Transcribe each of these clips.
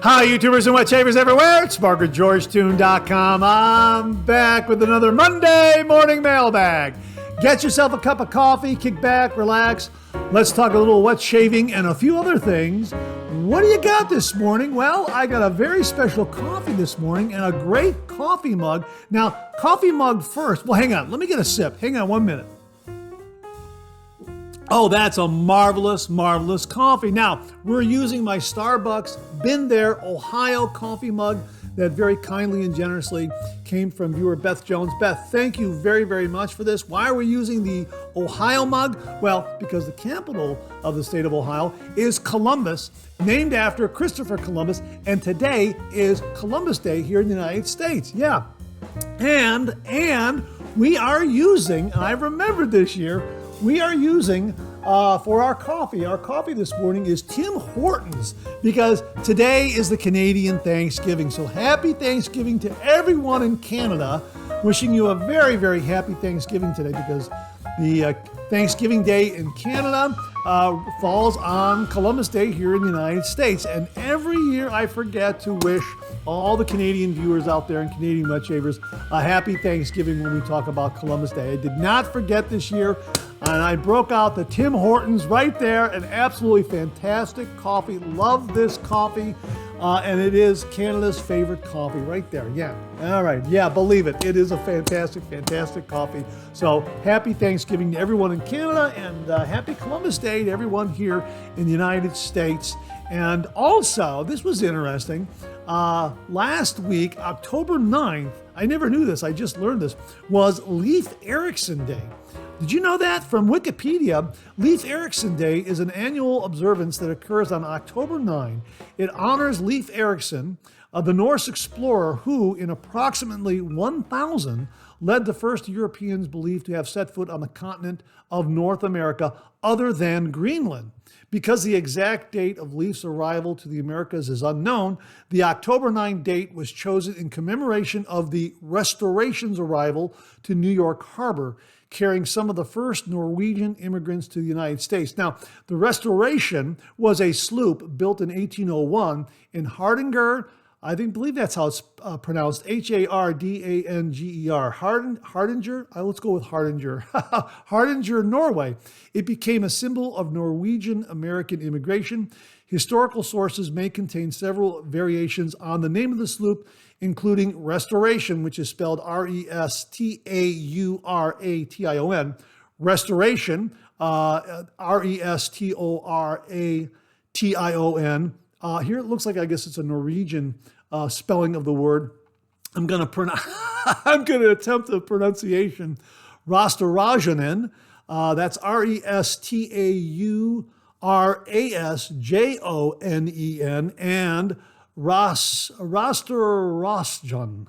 Hi, YouTubers and wet shavers everywhere. It's MargaretGeorgeTune.com. I'm back with another Monday Morning Mailbag. Get yourself a cup of coffee, kick back, relax. Let's talk a little wet shaving and a few other things. What do you got this morning? Well, I got a very special coffee this morning and a great coffee mug. Now, coffee mug first. Well, hang on. Let me get a sip. Hang on 1 minute. Oh, that's a marvelous, marvelous coffee. Now, we're using my Starbucks Been There Ohio coffee mug that very kindly and generously came from viewer Beth Jones. Beth, thank you very, very much for this. Why are we using the Ohio mug? Well, because the capital of the state of Ohio is Columbus, named after Christopher Columbus, and today is Columbus Day here in the United States. Yeah. And we are using, and I remembered this year, we are using for our coffee this morning is Tim Hortons, because today is the Canadian Thanksgiving. So happy Thanksgiving to everyone in Canada. Wishing you a very, very happy Thanksgiving today, because the Thanksgiving Day in Canada falls on Columbus Day here in the United States. And every year I forget to wish all the Canadian viewers out there and Canadian wet shavers a happy Thanksgiving when we talk about Columbus Day. I did not forget this year. And I broke out the Tim Hortons right there, an absolutely fantastic coffee. Love this coffee, and it is Canada's favorite coffee right there. Yeah, all right, yeah, believe it. It is a fantastic, fantastic coffee. So happy Thanksgiving to everyone in Canada, and happy Columbus Day to everyone here in the United States. And also, this was interesting, last week, October 9th, I never knew this, I just learned this, was Leif Erickson Day. Did you know that? From Wikipedia, Leif Erickson Day is an annual observance that occurs on October 9. It honors Leif Erickson, the Norse explorer who, in approximately 1000, led the first Europeans believed to have set foot on the continent of North America other than Greenland. Because the exact date of Leif's arrival to the Americas is unknown, the October 9 date was chosen in commemoration of the Restoration's arrival to New York Harbor, carrying some of the first Norwegian immigrants to the United States. Now, the Restoration was a sloop built in 1801 in Hardanger. I believe that's how it's pronounced, Hardanger. Hardanger? Let's go with Hardanger. Hardanger, Norway. It became a symbol of Norwegian-American immigration. Historical sources may contain several variations on the name of the sloop, including Restoration, which is spelled Restauration, Restoration, Restoration. Here it looks like, I guess it's a Norwegian spelling of the word. I'm going to attempt the pronunciation. Restaurationen, that's Restaurasjonen, and Rostorasjon.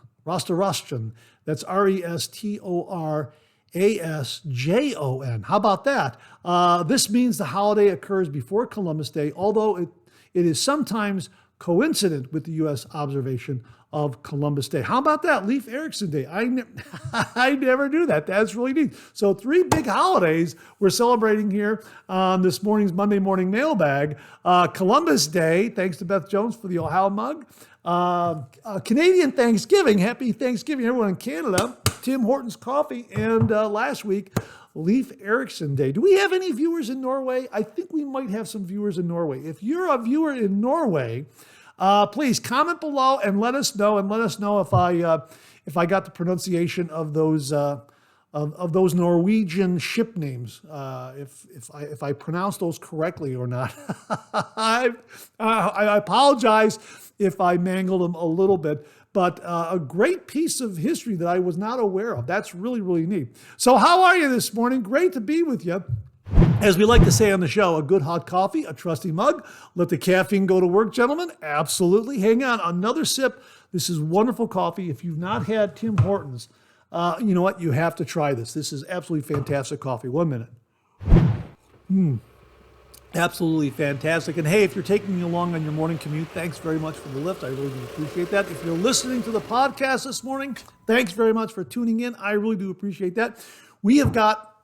That's Restorasjon. How about that? This means the holiday occurs before Columbus Day, although it is sometimes coincident with the U.S. observation of Columbus Day. How about that? Leif Erickson Day. I never knew that. That's really neat. So 3 big holidays we're celebrating here on this morning's Monday Morning Mailbag. Columbus Day, thanks to Beth Jones for the Ohio mug. Canadian Thanksgiving, happy Thanksgiving everyone in Canada. Tim Hortons coffee, and last week, Leif Erickson Day. Do we have any viewers in Norway? I think we might have some viewers in Norway. If you're a viewer in Norway, please comment below and let us know. And let us know if I got the pronunciation of those Norwegian ship names. If I pronounce those correctly or not. I apologize if I mangled them a little bit. But a great piece of history that I was not aware of. That's really, really neat. So how are you this morning? Great to be with you. As we like to say on the show, a good hot coffee, a trusty mug. Let the caffeine go to work, gentlemen. Absolutely. Hang on. Another sip. This is wonderful coffee. If you've not had Tim Hortons, you know what? You have to try this. This is absolutely fantastic coffee. 1 minute. Absolutely fantastic. And hey, if you're taking me along on your morning commute, thanks very much for the lift. I really do appreciate that. If you're listening to the podcast this morning, thanks very much for tuning in. I really do appreciate that. We have got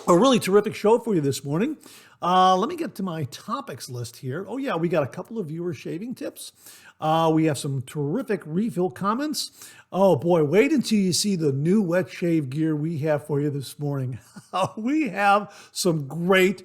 a A really terrific show for you this morning. Let me get to my topics list here. Oh yeah, we got a couple of viewer shaving tips. We have some terrific refill comments. Oh boy, wait until you see the new wet shave gear we have for you this morning. We have some great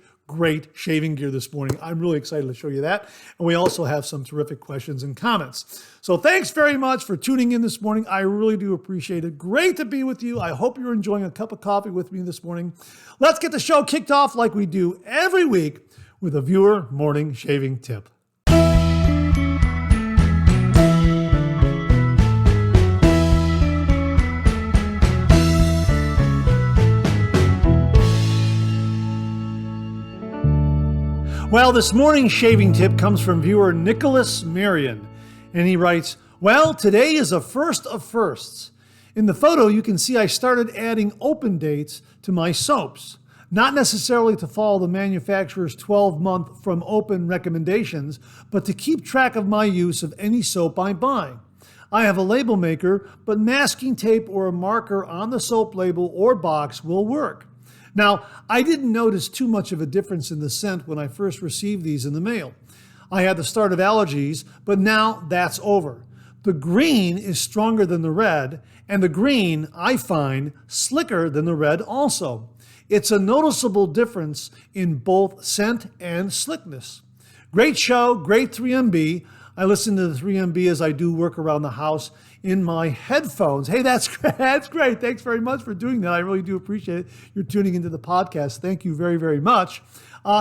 shaving gear this morning. I'm really excited to show you that. And we also have some terrific questions and comments. So thanks very much for tuning in this morning. I really do appreciate it. Great to be with you. I hope you're enjoying a cup of coffee with me this morning. Let's get the show kicked off like we do every week with a viewer morning shaving tip. Well, this morning's shaving tip comes from viewer Nicholas Marion, and he writes, well, today is a first of firsts. In the photo, you can see I started adding open dates to my soaps, not necessarily to follow the manufacturer's 12-month from open recommendations, but to keep track of my use of any soap I buy. I have a label maker, but masking tape or a marker on the soap label or box will work. Now, I didn't notice too much of a difference in the scent when I first received these in the mail. I had the start of allergies, but now that's over. The green is stronger than the red, and the green, I find, slicker than the red also. It's a noticeable difference in both scent and slickness. Great show, great 3MB. I listen to the 3MB as I do work around the house in my headphones. Hey, that's great. Thanks very much for doing that. I really do appreciate it. You're tuning into the podcast. Thank you very, very much.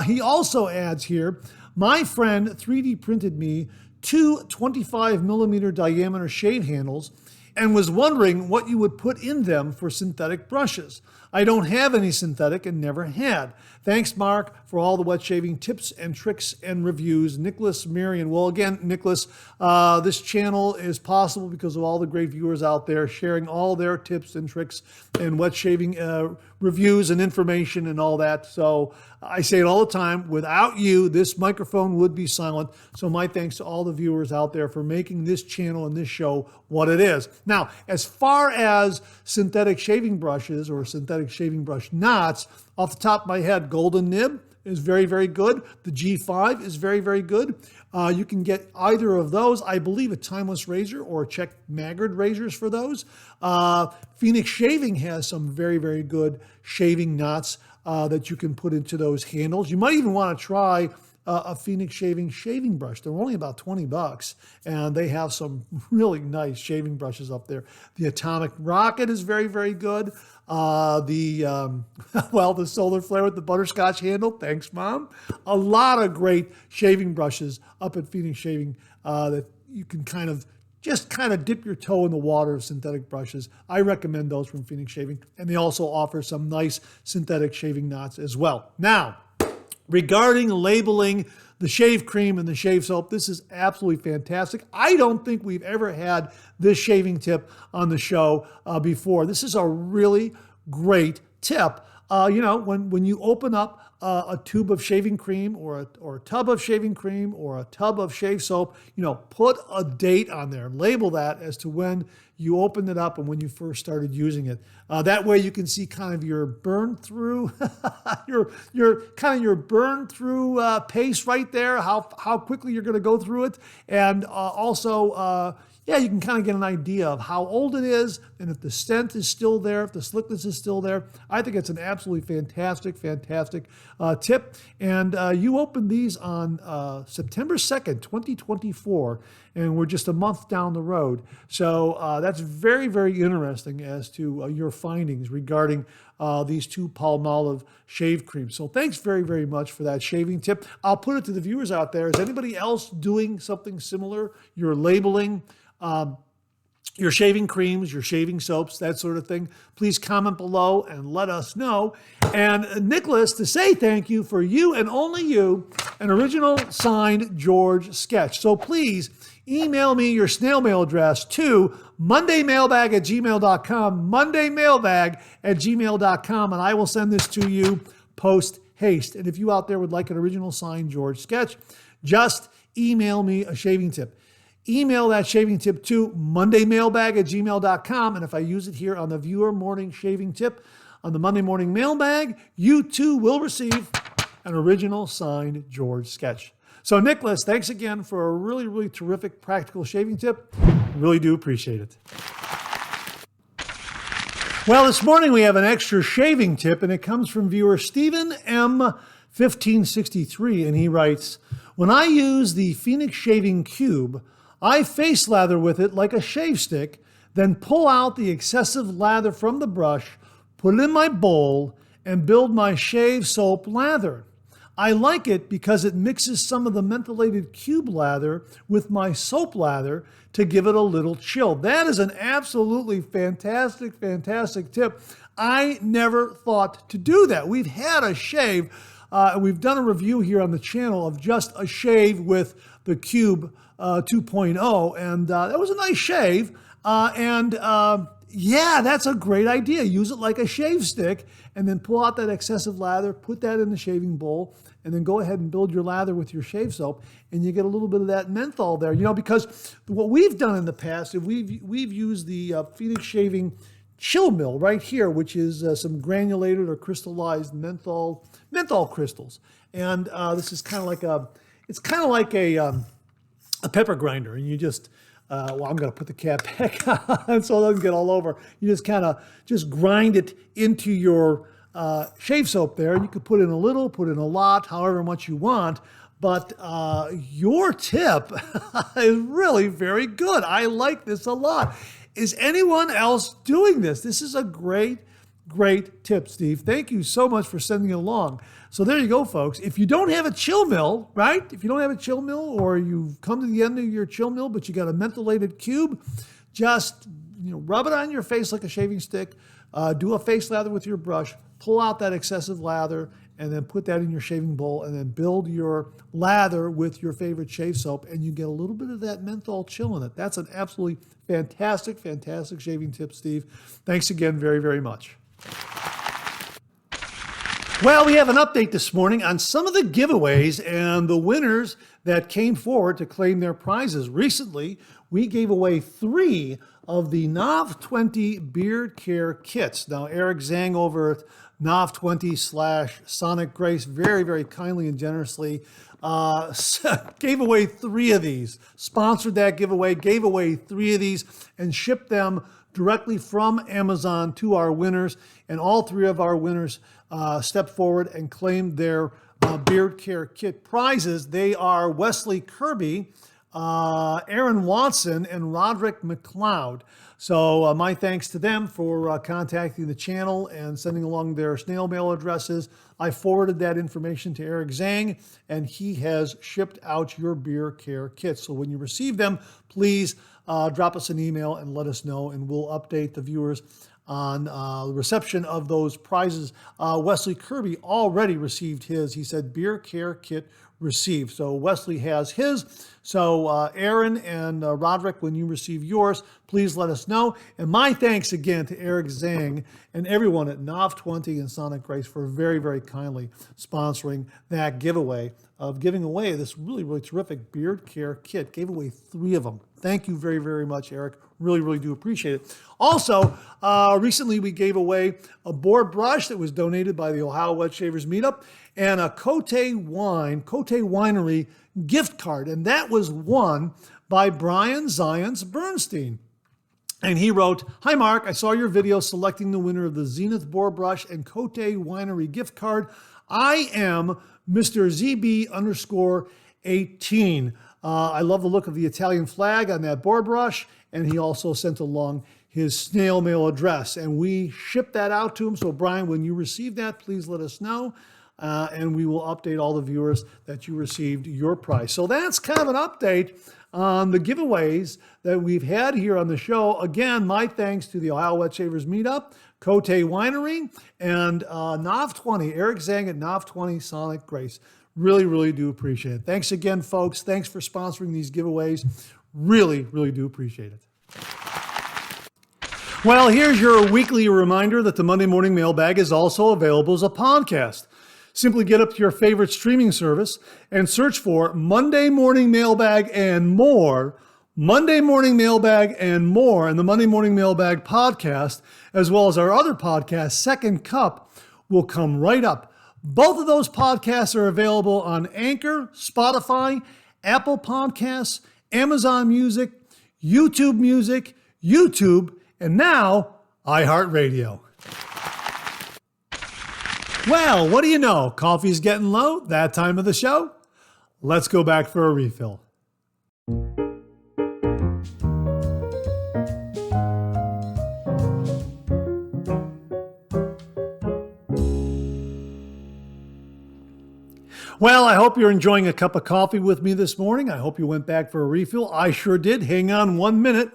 He also adds here, my friend 3D printed me two 25 millimeter diameter shave handles and was wondering what you would put in them for synthetic brushes. I don't have any synthetic and never had. Thanks, Mark, for all the wet shaving tips and tricks and reviews. Nicholas Marion. Well, again, Nicholas, this channel is possible because of all the great viewers out there sharing all their tips and tricks and wet shaving reviews and information and all that. So I say it all the time, without you, this microphone would be silent. So my thanks to all the viewers out there for making this channel and this show what it is. Now, as far as synthetic shaving brushes or synthetic shaving brush knots, off the top of my head, Golden Nib is very, very good. The G5 is very, very good. You can get either of those. I believe a Timeless Razor or check Maggard razors for those. Phoenix Shaving has some very, very good shaving knots that you can put into those handles. You might even want to try a Phoenix shaving brush. They're only about $20, and they have some really nice shaving brushes up there. The Atomic Rocket is very, very good. The Solar Flare with the butterscotch handle. Thanks, Mom. A lot of great shaving brushes up at Phoenix Shaving that you can kind of dip your toe in the water of synthetic brushes. I recommend those from Phoenix Shaving, and they also offer some nice synthetic shaving knots as well. Now, regarding labeling the shave cream and the shave soap, this is absolutely fantastic. I don't think we've ever had this shaving tip on the show before. This is a really great tip. When you open up a tube of shaving cream or a tub of shaving cream or a tub of shave soap, put a date on there. Label that as to when you opened it up and when you first started using it. That way you can see kind of your burn through, your burn through pace right there, how quickly you're going to go through it. And you can kind of get an idea of how old it is and if the scent is still there, if the slickness is still there. I think it's an absolutely fantastic tip. And you opened these on September 2nd, 2024, and we're just a month down the road. So that's very, very interesting as to your findings regarding these two Palmolive shave creams. So thanks very, very much for that shaving tip. I'll put it to the viewers out there. Is anybody else doing something similar? You're labeling your shaving creams, your shaving soaps, that sort of thing. Please comment below and let us know. And Nicholas, to say thank you for you and only you, an original signed George sketch. So please email me your snail mail address to mondaymailbag@gmail.com, mondaymailbag@gmail.com, and I will send this to you post haste. And if you out there would like an original signed George sketch, just email me a shaving tip. Email that shaving tip to mondaymailbag@gmail.com, and if I use it here on the viewer morning shaving tip, on the Monday Morning Mailbag, you too will receive an original signed George sketch. So Nicholas, thanks again for a really, really terrific practical shaving tip. Really do appreciate it. Well, this morning we have an extra shaving tip, and it comes from viewer Stephen M. 1563, and he writes, when I use the Phoenix Shaving Cube, I face lather with it like a shave stick, then pull out the excessive lather from the brush, put it in my bowl, and build my shave soap lather. I like it because it mixes some of the mentholated cube lather with my soap lather to give it a little chill. That is an absolutely fantastic, fantastic tip. I never thought to do that. We've had a shave. We've done a review here on the channel of just a shave with the Cube 2.0, and that was a nice shave. Yeah, that's a great idea. Use it like a shave stick, and then pull out that excessive lather, put that in the shaving bowl, and then go ahead and build your lather with your shave soap, and you get a little bit of that menthol there. You know, because what we've done in the past is we've used the Phoenix Shaving Chill Mill right here, which is some granulated or crystallized menthol crystals, and this is kind of like a pepper grinder, and you just well, I'm going to put the cap back on so it doesn't get all over. You just kind of grind it into your shave soap there, and you could put in a little, put in a lot, however much you want. But your tip is really very good. I like this a lot. Is anyone else doing this? This is a great, great tip, Steve. Thank you so much for sending it along. So there you go, folks. If you don't have a chill mill, right? If you don't have a chill mill, or you've come to the end of your chill mill, but you got a mentholated cube, just rub it on your face like a shaving stick. Do a face lather with your brush. Pull out that excessive lather, and then put that in your shaving bowl, and then build your lather with your favorite shave soap, and you get a little bit of that menthol chill in it. That's an absolutely fantastic, fantastic shaving tip, Steve. Thanks again very, very much. Well, we have an update this morning on some of the giveaways and the winners that came forward to claim their prizes. Recently, we gave away 3 of the NOV20 Beard Care Kits. Now, Eric Zhang over at NOV20/Sonic Grace very, very kindly and generously gave away 3 of these, sponsored that giveaway, gave away 3 of these, and shipped them directly from Amazon to our winners. And all 3 of our winners stepped forward and claimed their Beard Care Kit prizes. They are Wesley Kirby, Aaron Watson, and Roderick McLeod. So my thanks to them for contacting the channel and sending along their snail mail addresses. I forwarded that information to Eric Zhang, and he has shipped out your Beard Care Kits. So when you receive them, please drop us an email and let us know, and we'll update the viewers on the reception of those prizes. Wesley Kirby already received his. He said Beard Care Kit received. So Wesley has his. So Aaron and Roderick, when you receive yours, please let us know. And my thanks again to Eric Zhang and everyone at NOV20 and Sonic Grace for very, very kindly sponsoring that giveaway of giving away this really, really terrific Beard Care Kit. Gave away 3 of them. Thank you very, very much, Eric. Really, really do appreciate it. Also, recently we gave away a board brush that was donated by the Ohio Wet Shavers Meetup, and a Cote Winery gift card. And that was won by Brian Zions Bernstein. And he wrote, "Hi, Mark. I saw your video selecting the winner of the Zenith board brush and Cote Winery gift card. I am Mr. ZB_18. I love the look of the Italian flag on that board brush." And he also sent along his snail mail address, and we shipped that out to him. So Brian, when you receive that, please let us know, and we will update all the viewers that you received your prize. So that's kind of an update on the giveaways that we've had here on the show. Again, my thanks to the Ohio Wet Shavers Meetup, Cote Winery, and NOV20, Eric Zhang at NOV20 Sonic Grace. Really, really do appreciate it. Thanks again, folks. Thanks for sponsoring these giveaways. Really, really do appreciate it. Well, here's your weekly reminder that the Monday Morning Mailbag is also available as a podcast. Simply get up to your favorite streaming service and search for Monday Morning Mailbag and more Monday Morning Mailbag and more, and the Monday Morning Mailbag podcast, as well as our other podcast, Second Cup, will come right up. Both of those podcasts are available on Anchor, Spotify, Apple Podcasts, Amazon Music, YouTube, and now iHeartRadio. Well, what do you know? Coffee's getting low, that time of the show. Let's go back for a refill. Well, I hope you're enjoying a cup of coffee with me this morning. I hope you went back for a refill. I sure did. Hang on 1 minute.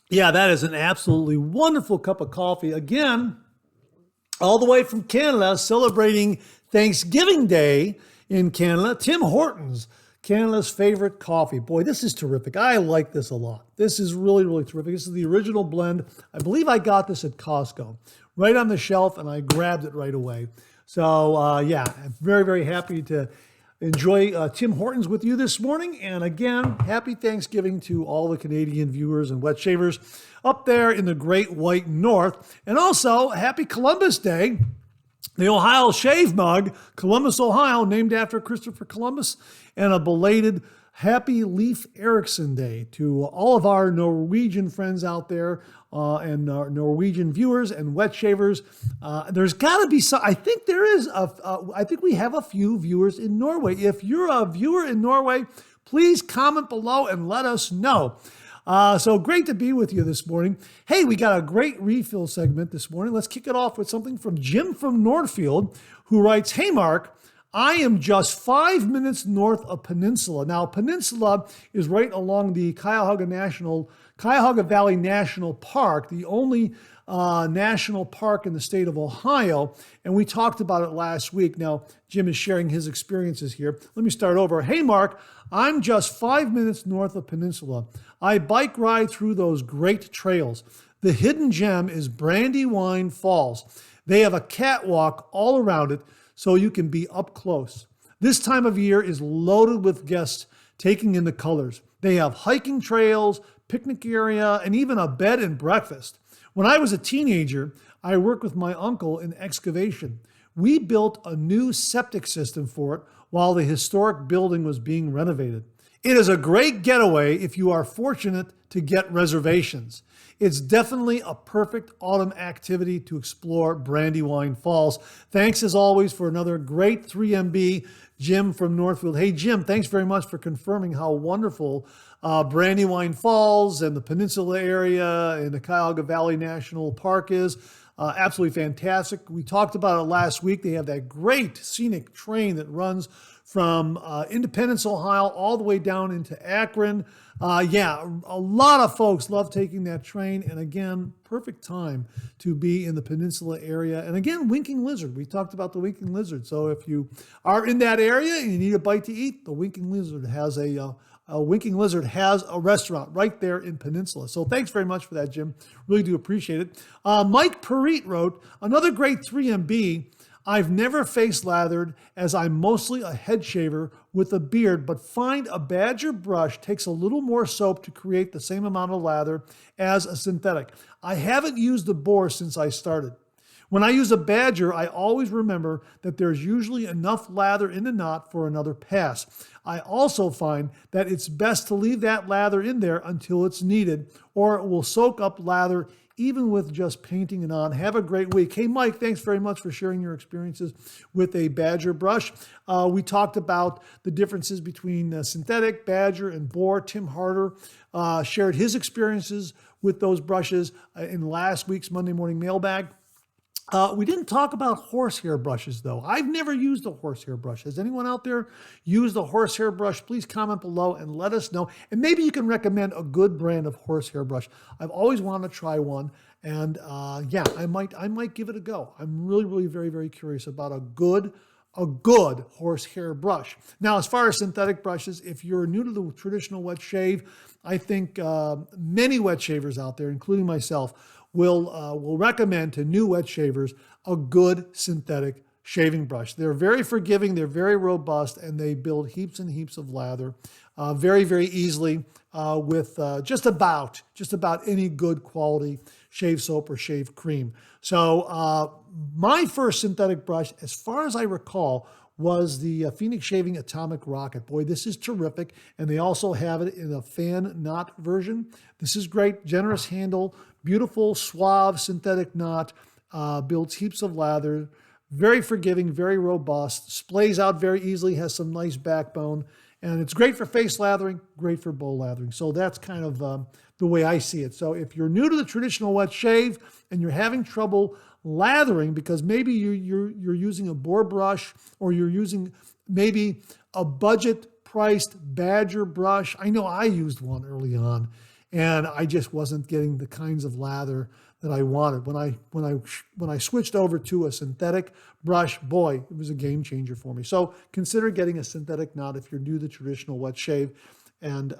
Yeah, that is an absolutely wonderful cup of coffee. Again, all the way from Canada, celebrating Thanksgiving Day in Canada. Tim Hortons, Canada's favorite coffee. Boy, this is terrific. I like this a lot. This is really, really terrific. This is the original blend. I believe I got this at Costco, right on the shelf, and I grabbed it right away. So, yeah, I'm very, very happy to enjoy Tim Hortons with you this morning. And again, happy Thanksgiving to all the Canadian viewers and wet shavers up there in the Great White North. And also, happy Columbus Day. The Ohio Shave Mug, Columbus, Ohio, named after Christopher Columbus, and a belated Happy Leif Erickson Day to all of our Norwegian friends out there and Norwegian viewers and wet shavers. There's got to be some, I think there is, I think we have a few viewers in Norway. If you're a viewer in Norway, please comment below and let us know. So great to be with you this morning. Hey, we got a great refill segment this morning. Let's kick it off with something from Jim from Northfield, who writes, "Hey, Mark, I am just 5 minutes north of Peninsula." Now, Peninsula is right along the Cuyahoga Valley National Park, the only national park in the state of Ohio, and we talked about it last week. Now, Jim is sharing his experiences here. Let me start over. "Hey, Mark, I'm just 5 minutes north of Peninsula. I bike ride through those great trails. The hidden gem is Brandywine Falls. They have a catwalk all around it, so you can be up close. This time of year is loaded with guests taking in the colors. They have hiking trails, picnic area, and even a bed and breakfast. When I was a teenager, I worked with my uncle in excavation. We built a new septic system for it while the historic building was being renovated. It is a great getaway if you are fortunate to get reservations. It's definitely a perfect autumn activity to explore Brandywine Falls." Thanks as always for another great 3MB, Jim from Northfield. Hey, Jim, thanks very much for confirming how wonderful Brandywine Falls and the Peninsula area and the Cuyahoga Valley National Park is. Absolutely fantastic. We talked about it last week. They have that great scenic train that runs from Independence, Ohio, all the way down into Akron. Yeah, a lot of folks love taking that train. And again, perfect time to be in the Peninsula area. And again, Winking Lizard. We talked about the Winking Lizard. So if you are in that area and you need a bite to eat, the Winking Lizard has a restaurant right there in Peninsula. So thanks very much for that, Jim. Really do appreciate it. Mike Perit wrote, "Another great 3MB. I've never face lathered as I'm mostly a head shaver with a beard, but find a badger brush takes a little more soap to create the same amount of lather as a synthetic. I haven't used the boar since I started. When I use a badger, I always remember that there's usually enough lather in the knot for another pass. I also find that it's best to leave that lather in there until it's needed, or it will soak up lather even with just painting it on." Have a great week. Hey, Mike, thanks very much for sharing your experiences with a badger brush. We talked about the differences between synthetic, badger, and boar. Tim Harder shared his experiences with those brushes in last week's Monday Morning Mailbag. We didn't talk about horsehair brushes, though. I've never used a horsehair brush. Has anyone out there used a horsehair brush? Please comment below and let us know. And maybe you can recommend a good brand of horsehair brush. I've always wanted to try one. And yeah, I might give it a go. I'm really, really very, very curious about a good horsehair brush. Now, as far as synthetic brushes, if you're new to the traditional wet shave, I think many wet shavers out there, including myself, will recommend to new wet shavers a good synthetic shaving brush. They're very forgiving, they're very robust, and they build heaps and heaps of lather. very, very easily with just about any good quality shave soap or shave cream. So my first synthetic brush, as far as I recall, was the Phoenix Shaving Atomic Rocket. Boy, this is terrific. And they also have it in a fan knot version. This is great. Generous handle, beautiful, suave synthetic knot, builds heaps of lather, very forgiving, very robust, splays out very easily, has some nice backbone, and it's great for face lathering, great for bowl lathering. So that's kind of the way I see it. So if you're new to the traditional wet shave and you're having trouble lathering because maybe you're using a boar brush or you're using maybe a budget-priced Badger brush. I know I used one early on, and I just wasn't getting the kinds of lather that I wanted. When I switched over to a synthetic brush, boy, it was a game changer for me. So consider getting a synthetic knot if you're new to the traditional wet shave, and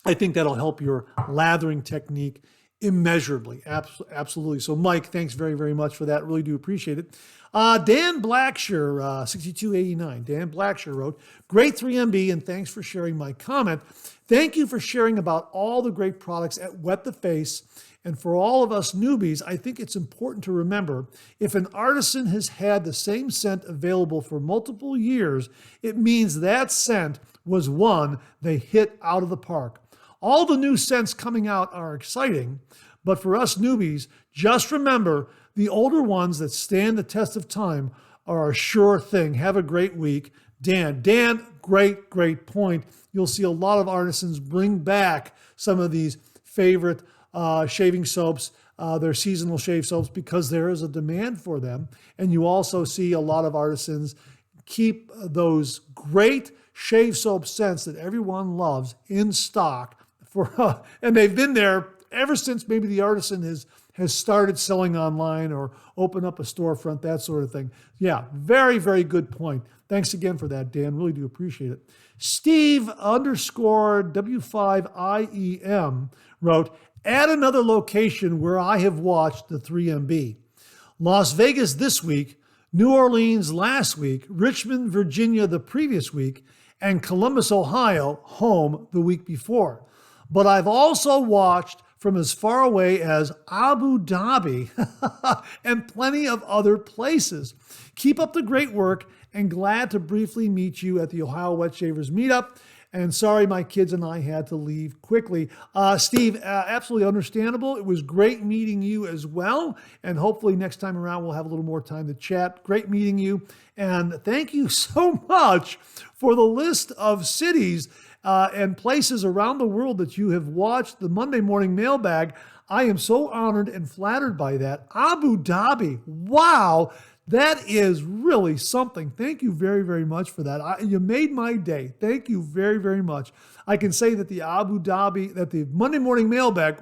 I think that'll help your lathering technique immeasurably. Absolutely. So Mike, thanks very, very much for that. Really do appreciate it. Dan Blackshear, 6289. Dan Blackshear wrote, great 3MB, and thanks for sharing my comment. Thank you for sharing about all the great products at Wet the Face. And for all of us newbies, I think it's important to remember, if an artisan has had the same scent available for multiple years, it means that scent was one they hit out of the park. All the new scents coming out are exciting, but for us newbies, just remember the older ones that stand the test of time are a sure thing. Have a great week. Dan, great point. You'll see a lot of artisans bring back some of these favorite shaving soaps, their seasonal shave soaps, because there is a demand for them. And you also see a lot of artisans keep those great shave soap scents that everyone loves in stock and they've been there ever since maybe the artisan has started selling online or opened up a storefront, that sort of thing. Yeah, very, very good point. Thanks again for that, Dan. Really do appreciate it. Steve _W5IEM wrote, add another location where I have watched the 3MB. Las Vegas this week, New Orleans last week, Richmond, Virginia the previous week, and Columbus, Ohio, home the week before. But I've also watched from as far away as Abu Dhabi and plenty of other places. Keep up the great work, and glad to briefly meet you at the Ohio Wet Shavers Meetup. And sorry, my kids and I had to leave quickly. Steve, absolutely understandable. It was great meeting you as well. And hopefully next time around, we'll have a little more time to chat. Great meeting you. And thank you so much for the list of cities and places around the world that you have watched the Monday Morning Mailbag. I am so honored and flattered by that. Abu Dhabi. Wow. That is really something. Thank you very, very much for that. You made my day. Thank you very, very much. I can say that the Monday Morning Mailbag,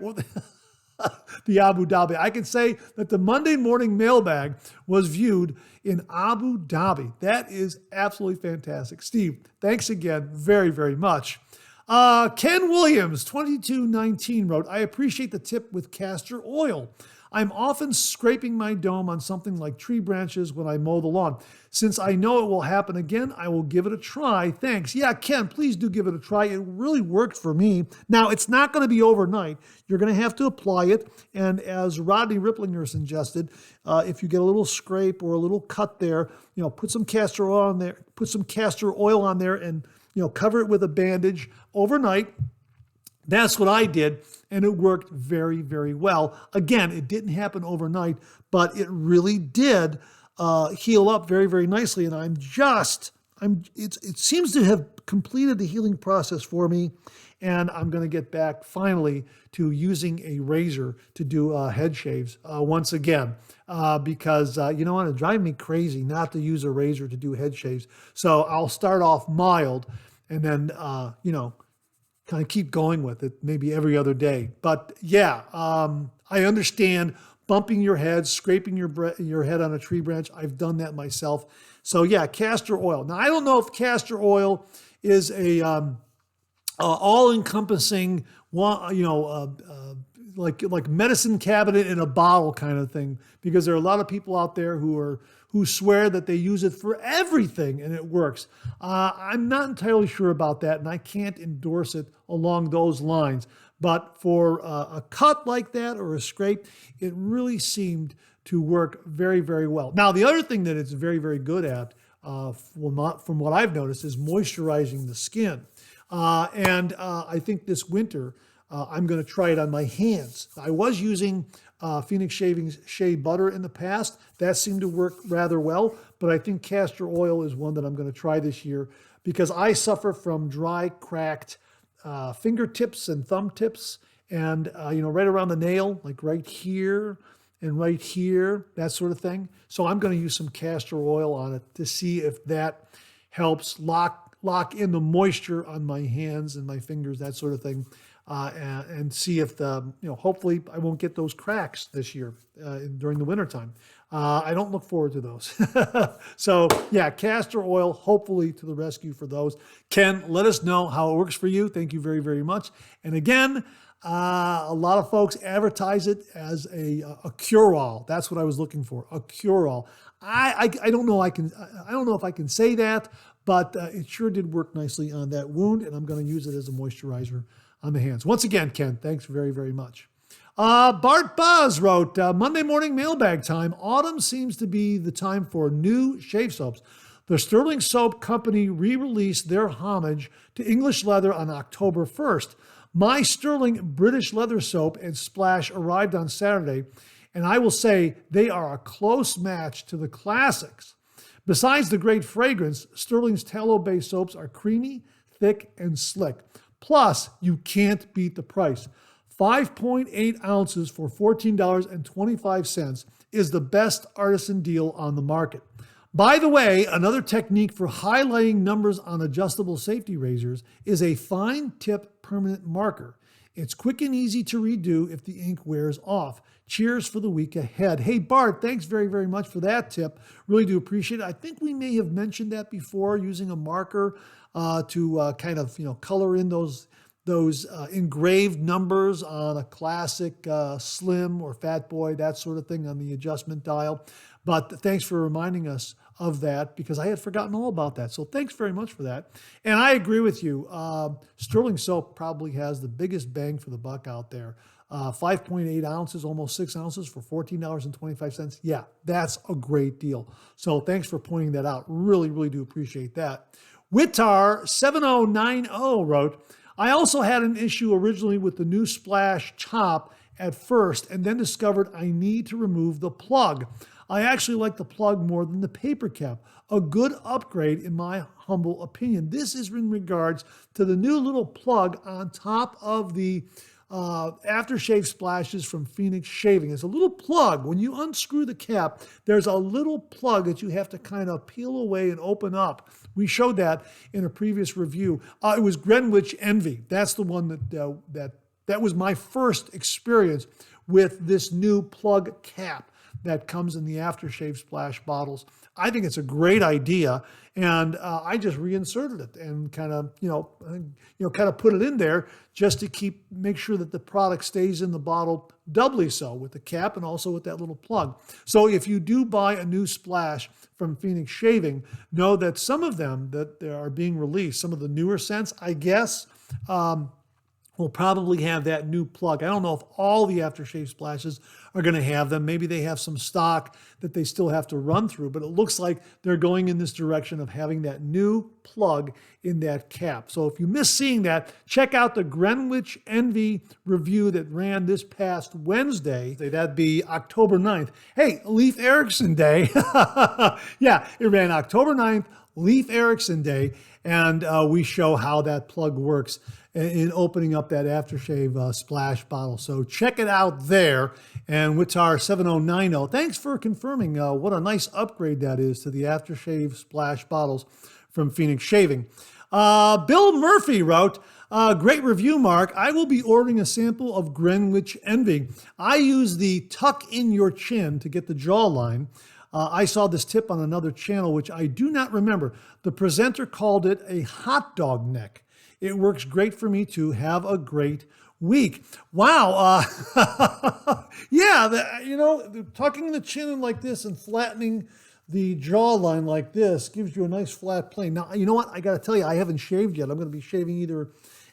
the Abu Dhabi, I can say that the Monday Morning Mailbag was viewed in Abu Dhabi. That is absolutely fantastic. Steve, thanks again very, very much. Ken Williams, 2219 wrote, I appreciate the tip with castor oil. I'm often scraping my dome on something like tree branches when I mow the lawn. Since I know it will happen again, I will give it a try. Thanks. Yeah, Ken, please do give it a try. It really worked for me. Now, it's not going to be overnight. You're going to have to apply it. And as Rodney Ripplinger suggested, if you get a little scrape or a little cut there, put some castor oil on there, and cover it with a bandage overnight. That's what I did, and it worked very, very well. Again, it didn't happen overnight, but it really did heal up very, very nicely. And it seems to have completed the healing process for me, and I'm going to get back finally to using a razor to do head shaves once again, because you know what, it drives me crazy not to use a razor to do head shaves. So I'll start off mild, and then kind of keep going with it maybe every other day. But yeah, I understand bumping your head, scraping your head on a tree branch. I've done that myself. So yeah, castor oil. Now, I don't know if castor oil is a all-encompassing, like medicine cabinet in a bottle kind of thing, because there are a lot of people out there who who swear that they use it for everything and it works. I'm not entirely sure about that, and I can't endorse it along those lines. But for a cut like that or a scrape, it really seemed to work very, very well. Now, the other thing that it's very, very good at, not from what I've noticed, is moisturizing the skin. I think this winter, I'm going to try it on my hands. I was using Phoenix Shavings Shea Butter in the past. That seemed to work rather well, but I think castor oil is one that I'm going to try this year because I suffer from dry, cracked fingertips and thumb tips and, right around the nail, like right here and right here, that sort of thing. So I'm going to use some castor oil on it to see if that helps lock in the moisture on my hands and my fingers, that sort of thing. And see if hopefully I won't get those cracks this year during the wintertime. I don't look forward to those. So yeah, castor oil, hopefully to the rescue for those. Ken, let us know how it works for you. Thank you very, very much. And again, a lot of folks advertise it as a cure-all. That's what I was looking for, a cure-all. I don't know if I can say that, but it sure did work nicely on that wound, and I'm going to use it as a moisturizer on the hands. Once again, Ken, thanks very, very much. Bart Buzz wrote, Monday morning mailbag time. Autumn seems to be the time for new shave soaps. The Sterling Soap Company re-released their homage to English leather on October 1st. My Sterling British leather soap and splash arrived on Saturday, and I will say they are a close match to the classics. Besides the great fragrance, Sterling's tallow-based soaps are creamy, thick, and slick. Plus, you can't beat the price. 5.8 ounces for $14.25 is the best artisan deal on the market. By the way, another technique for highlighting numbers on adjustable safety razors is a fine tip permanent marker. It's quick and easy to redo if the ink wears off. Cheers for the week ahead. Hey, Bart, thanks very, very much for that tip. Really do appreciate it. I think we may have mentioned that before, using a marker to kind of, color in those engraved numbers on a classic Slim or Fat Boy, that sort of thing on the adjustment dial. But thanks for reminding us of that because I had forgotten all about that. So thanks very much for that. And I agree with you. Sterling Soap probably has the biggest bang for the buck out there. 5.8 ounces, almost 6 ounces for $14.25. Yeah, that's a great deal. So thanks for pointing that out. Really, really do appreciate that. Witar7090 wrote, I also had an issue originally with the new Splash top at first and then discovered I need to remove the plug. I actually like the plug more than the paper cap. A good upgrade in my humble opinion. This is in regards to the new little plug on top of the aftershave splashes from Phoenix Shaving. It's a little plug. When you unscrew the cap, there's a little plug that you have to kind of peel away and open up. We showed that in a previous review. It was Greenwich Envy. That's the one that was my first experience with this new plug cap that comes in the aftershave splash bottles. I think it's a great idea, and I just reinserted it and kind of put it in there just to make sure that the product stays in the bottle doubly so with the cap and also with that little plug. So if you do buy a new splash from Phoenix Shaving, know that some of them that are being released, some of the newer scents, I guess, will probably have that new plug. I don't know if all the aftershave splashes are going to have them. Maybe they have some stock that they still have to run through, but it looks like they're going in this direction of having that new plug in that cap. So if you miss seeing that, check out the Greenwich Envy review that ran this past Wednesday. That'd be October 9th. Hey, Leif Erickson Day. Yeah, it ran October 9th, Leif Erickson Day, and we show how that plug works in opening up that aftershave splash bottle. So check it out there. And Witar7090, thanks for confirming what a nice upgrade that is to the aftershave splash bottles from Phoenix Shaving. Bill Murphy wrote, great review, Mark. I will be ordering a sample of Greenwich Envy. I use the tuck in your chin to get the jawline. I saw this tip on another channel, which I do not remember. The presenter called it a hot dog neck. It works great for me too. Have a great week. Wow. Yeah, tucking the chin in like this and flattening the jawline like this gives you a nice flat plane. Now, you know what? I got to tell you, I haven't shaved yet. I'm going to be shaving either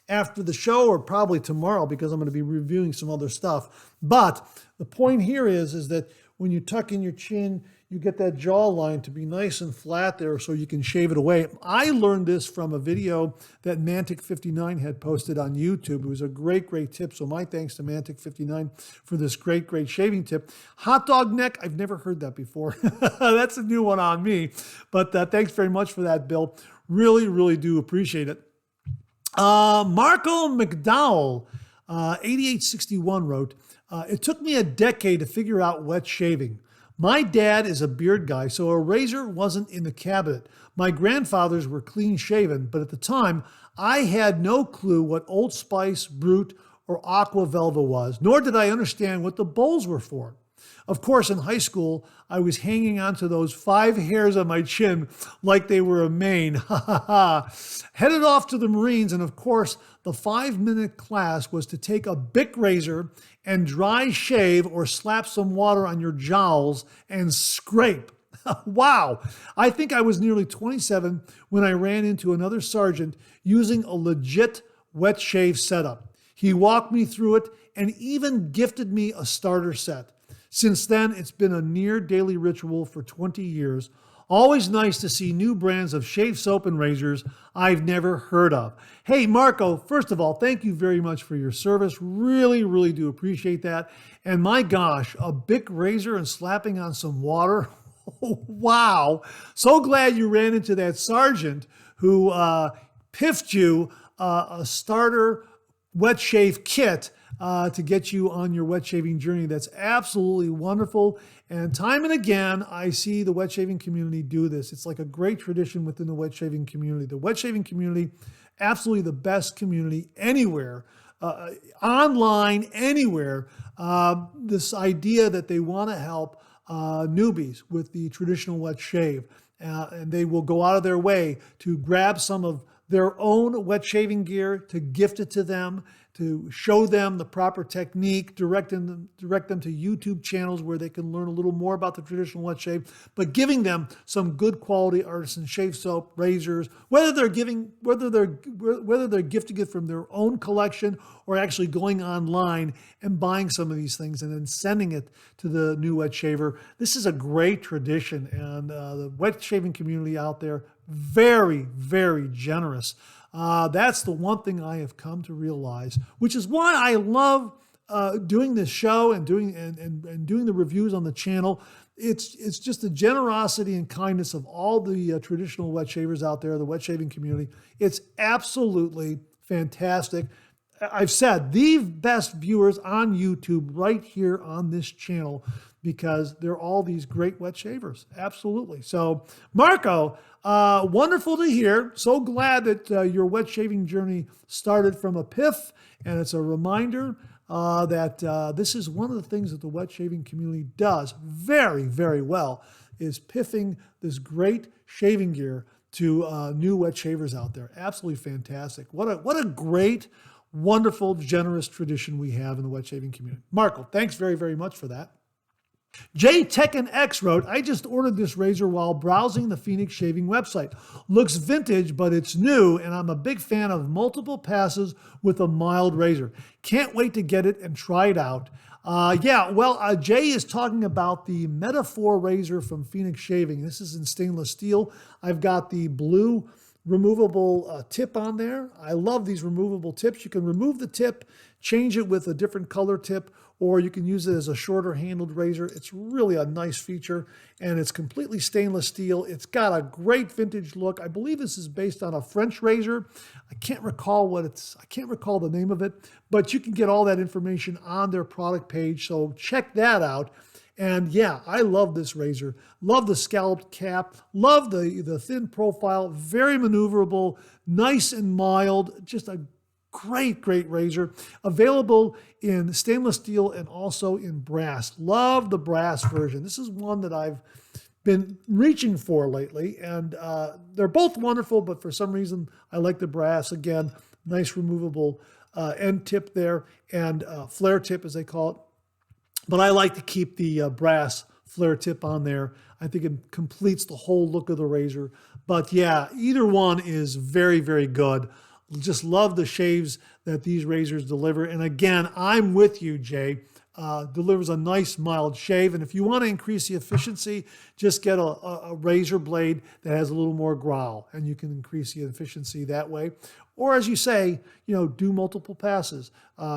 after the show or probably tomorrow because I'm going to be reviewing some other stuff. But the point here is that when you tuck in your chin, you get that jawline to be nice and flat there so you can shave it away. I learned this from a video that Mantic59 had posted on YouTube. It was a great, great tip. So my thanks to Mantic59 for this great, great shaving tip. Hot dog neck, I've never heard that before. That's a new one on me. But thanks very much for that, Bill. Really, really do appreciate it. Marco McDowell, 8861 wrote, it took me a decade to figure out wet shaving. My dad is a beard guy, so a razor wasn't in the cabinet. My grandfathers were clean shaven, but at the time, I had no clue what Old Spice, Brute, or Aqua Velva was, nor did I understand what the bowls were for. Of course, in high school, I was hanging onto those 5 hairs on my chin like they were a mane. Headed off to the Marines, and of course, the 5-minute class was to take a Bic razor and dry shave or slap some water on your jowls and scrape. Wow. I think I was nearly 27 when I ran into another sergeant using a legit wet shave setup. He walked me through it and even gifted me a starter set. Since then, it's been a near daily ritual for 20 years. Always nice to see new brands of shave soap and razors I've never heard of. Hey, Marco, first of all, thank you very much for your service. Really, really do appreciate that. And my gosh, a Bic razor and slapping on some water. Wow. So glad you ran into that sergeant who piffed you a starter wet shave kit to get you on your wet shaving journey. That's absolutely wonderful. And time and again, I see the wet shaving community do this. It's like a great tradition within the wet shaving community. The wet shaving community, absolutely the best community anywhere, online, anywhere. This idea that they want to help newbies with the traditional wet shave. And they will go out of their way to grab some of their own wet shaving gear, to gift it to them, to show them the proper technique, direct them to YouTube channels where they can learn a little more about the traditional wet shave, but giving them some good quality artisan shave soap, razors, whether they're gifting it from their own collection or actually going online and buying some of these things and then sending it to the new wet shaver. This is a great tradition, and the wet shaving community out there, very, very generous. That's the one thing I have come to realize, which is why I love doing this show and doing the reviews on the channel. It's just the generosity and kindness of all the traditional wet shavers out there, the wet shaving community. It's absolutely fantastic. I've said the best viewers on YouTube right here on this channel because they're all these great wet shavers. Absolutely. So, Marco, wonderful to hear. So glad that your wet shaving journey started from a piff, and it's a reminder that this is one of the things that the wet shaving community does very, very well, is piffing this great shaving gear to new wet shavers out there. Absolutely fantastic. What a great, wonderful, generous tradition we have in the wet shaving community. Marco, thanks very, very much for that. J Tekken X wrote, I just ordered this razor while browsing the Phoenix Shaving website. Looks vintage, but it's new, and I'm a big fan of multiple passes with a mild razor. Can't wait to get it and try it out. Jay is talking about the Metaphor razor from Phoenix Shaving. This is in stainless steel. I've got the blue removable tip on there. I love these removable tips. You can remove the tip, change it with a different color tip, or you can use it as a shorter handled razor. It's really a nice feature, and it's completely stainless steel. It's got a great vintage look. I believe this is based on a French razor. I can't recall the name of it, but you can get all that information on their product page, so check that out. And yeah, I love this razor. Love the scalloped cap. Love the thin profile. Very maneuverable, nice and mild. Just a great, great razor. Available in stainless steel and also in brass. Love the brass version. This is one that I've been reaching for lately, and they're both wonderful, but for some reason I like the brass. Again, nice removable end tip there, and flare tip as they call it. But I like to keep the brass flare tip on there. I think it completes the whole look of the razor. But yeah, either one is very, very good. Just love the shaves that these razors deliver. And again, I'm with you, Jay. Delivers a nice mild shave. And if you want to increase the efficiency, just get a razor blade that has a little more growl, and you can increase the efficiency that way. Or as you say, do multiple passes,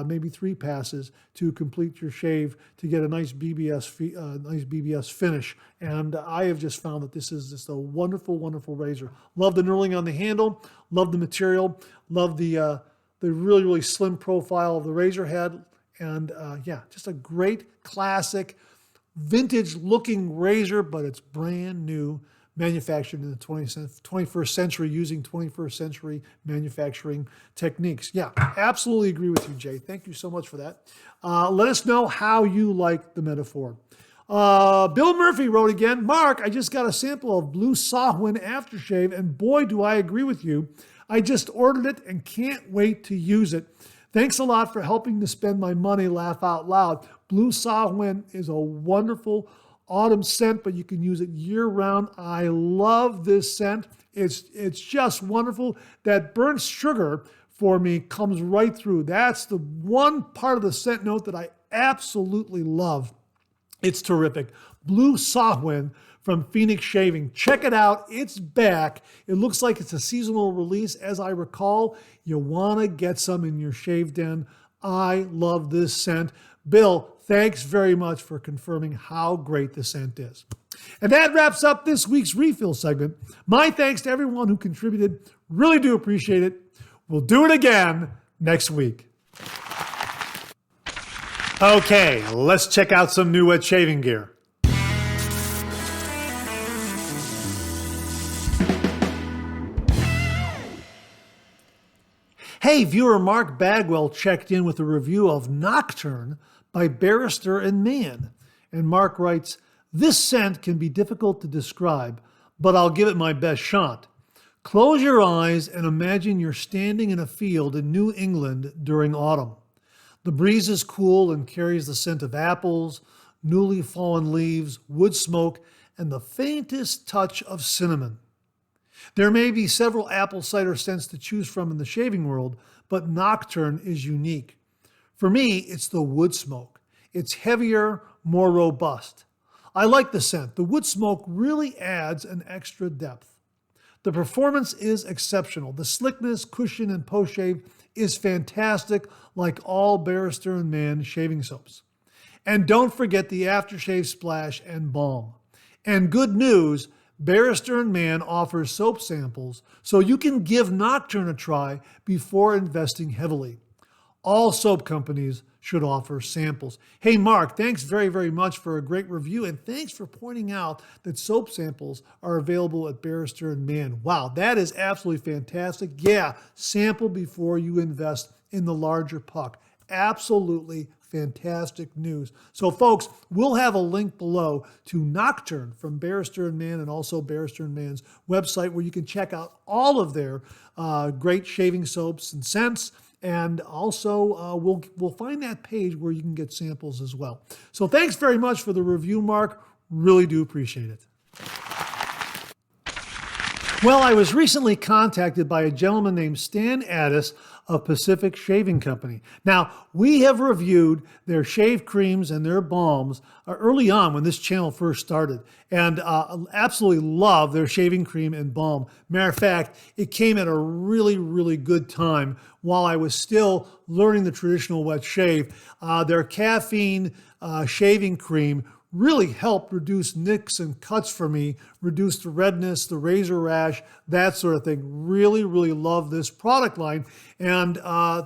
maybe 3 passes to complete your shave to get a nice BBS finish. And I have just found that this is just a wonderful, wonderful razor. Love the knurling on the handle, love the material, love the really, really slim profile of the razor head. And just a great classic vintage looking razor, but it's brand new, manufactured in the 21st century using 21st century manufacturing techniques. Yeah, absolutely agree with you, Jay. Thank you so much for that. Let us know how you like the metaphor. Bill Murphy wrote again, Mark, I just got a sample of Blue Sahwin aftershave, and boy, do I agree with you. I just ordered it and can't wait to use it. Thanks a lot for helping to spend my money, laugh out loud. Blue Sahwin is a wonderful autumn scent, but you can use it year-round. I love this scent. It's just wonderful. That burnt sugar for me comes right through. That's the one part of the scent note that I absolutely love. It's terrific. Blue Sahwin from Phoenix Shaving. Check it out. It's back. It looks like it's a seasonal release. As I recall, you want to get some in your shave den. I love this scent. Bill, thanks very much for confirming how great the scent is. And that wraps up this week's refill segment. My thanks to everyone who contributed. Really do appreciate it. We'll do it again next week. Okay, let's check out some new wet shaving gear. Hey, viewer Mark Bagwell checked in with a review of Nocturne by Barrister and Mann. And Mark writes, this scent can be difficult to describe, but I'll give it my best shot. Close your eyes and imagine you're standing in a field in New England during autumn. The breeze is cool and carries the scent of apples, newly fallen leaves, wood smoke, and the faintest touch of cinnamon. There may be several apple cider scents to choose from in the shaving world, but Nocturne is unique. For me, it's the wood smoke. It's heavier, more robust. I like the scent. The wood smoke really adds an extra depth. The performance is exceptional. The slickness, cushion, and post-shave is fantastic, like all Barrister and Mann shaving soaps. And don't forget the aftershave splash and balm. And good news, Barrister and Mann offers soap samples, so you can give Nocturne a try before investing heavily. All soap companies should offer samples. Hey, Mark, thanks very, very much for a great review, and thanks for pointing out that soap samples are available at Barrister and Mann. Wow, that is absolutely fantastic. Yeah, sample before you invest in the larger puck. Absolutely fantastic news. So folks, we'll have a link below to Nocturne from Barrister and Mann, and also Barrister and Mann's website, where you can check out all of their great shaving soaps and scents. And also we'll find that page where you can get samples as well. So thanks very much for the review, Mark. Really do appreciate it. Well, I was recently contacted by a gentleman named Stan Addis of Pacific Shaving Company. Now, we have reviewed their shave creams and their balms early on when this channel first started, and absolutely love their shaving cream and balm. Matter of fact, it came at a really, really good time while I was still learning the traditional wet shave. Their caffeine shaving cream really helped reduce nicks and cuts for me, reduce the redness, the razor rash, that sort of thing. Really, really love this product line. And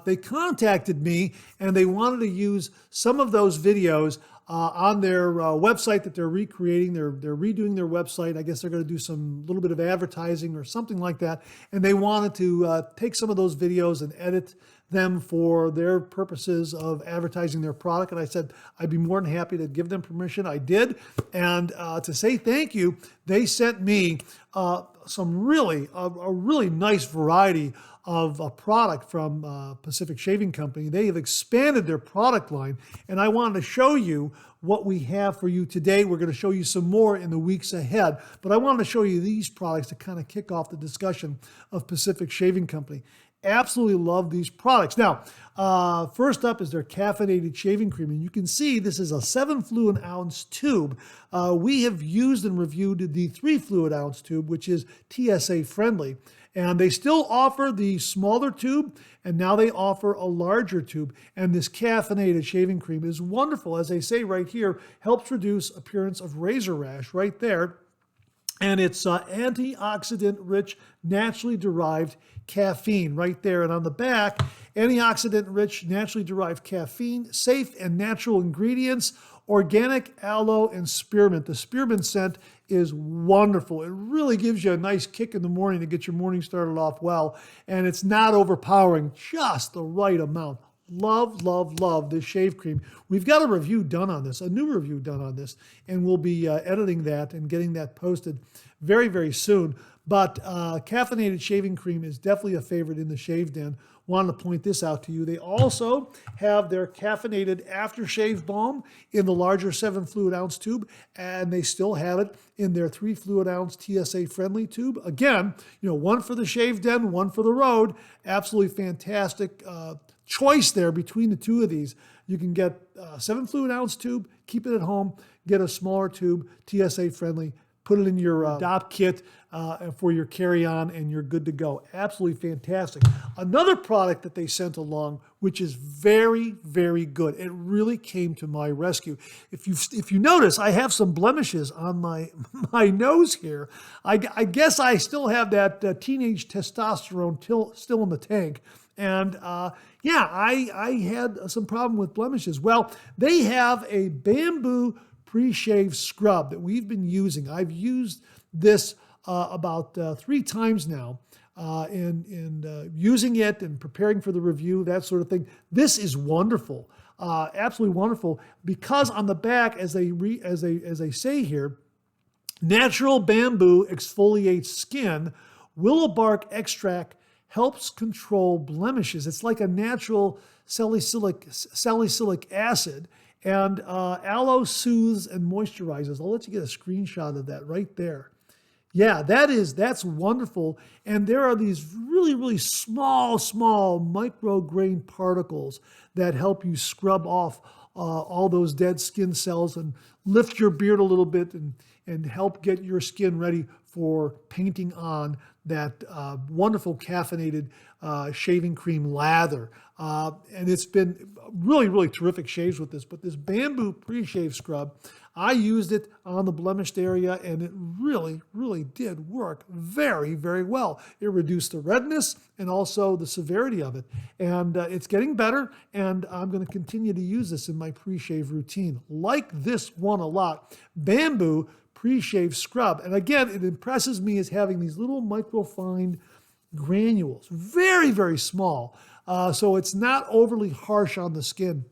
they contacted me and they wanted to use some of those videos on their website that they're recreating. They're redoing their website. I guess they're going to do some little bit of advertising or something like that. And they wanted to take some of those videos and edit them for their purposes of advertising their product. And I said, I'd be more than happy to give them permission. I did. And to say thank you, they sent me a some really a really nice variety of a product from Pacific Shaving Company. They have expanded their product line, and I wanted to show you what we have for you today. We're going to show you some more in the weeks ahead, but I wanted to show you these products to kind of kick off the discussion of Pacific Shaving Company. Absolutely love these products. Now, first up is their caffeinated shaving cream. And you can see this is a 7 fluid ounce tube. We have used and reviewed the 3 fluid ounce tube, which is TSA friendly. And they still offer the smaller tube, and now they offer a larger tube. And this caffeinated shaving cream is wonderful. As they say right here, helps reduce appearance of razor rash right there. And it's antioxidant-rich, naturally derived caffeine right there. And on the back, antioxidant-rich, naturally derived caffeine, safe and natural ingredients, organic aloe and spearmint. The spearmint scent is wonderful. It really gives you a nice kick in the morning to get your morning started off well. And it's not overpowering, just the right amount. Love, love, love this shave cream. We've got a review done on this, a new review done on this, and we'll be editing that and getting that posted very, very soon. But caffeinated shaving cream is definitely a favorite in the Shave Den. Wanted to point this out to you. They also have their caffeinated aftershave balm in the larger 7 fluid ounce tube, and they still have it in their 3 fluid ounce TSA friendly tube. Again, one for the Shave Den, one for the road. Absolutely fantastic choice there between the two of these. You can get a 7 fluid ounce tube, keep it at home, get a smaller tube, TSA friendly, put it in your adopt kit for your carry-on, and you're good to go. Absolutely fantastic. Another product that they sent along, which is very, very good. It really came to my rescue. If you notice, I have some blemishes on my nose here. I guess I still have that teenage testosterone still in the tank. And I had some problem with blemishes. Well, they have a bamboo pre-shave scrub that we've been using. I've used this about 3 times now in using it and preparing for the review, that sort of thing. This is wonderful, absolutely wonderful, because on the back, as they say here, natural bamboo exfoliates skin, willow bark extract helps control blemishes. It's like a natural salicylic acid. And aloe soothes and moisturizes. I'll let you get a screenshot of that right there. Yeah, that's wonderful. And there are these really, really small micro-grain particles that help you scrub off all those dead skin cells and lift your beard a little bit and help get your skin ready for painting on that wonderful caffeinated shaving cream lather. And it's been really, really terrific shaves with this. But this bamboo pre-shave scrub, I used it on the blemished area, and it really, really did work very, very well. It reduced the redness and also the severity of it. And it's getting better, and I'm going to continue to use this in my pre-shave routine. Like this one a lot. Bamboo pre-shave scrub. And again, it impresses me as having these little microfine granules, very, very small. So it's not overly harsh on the skin.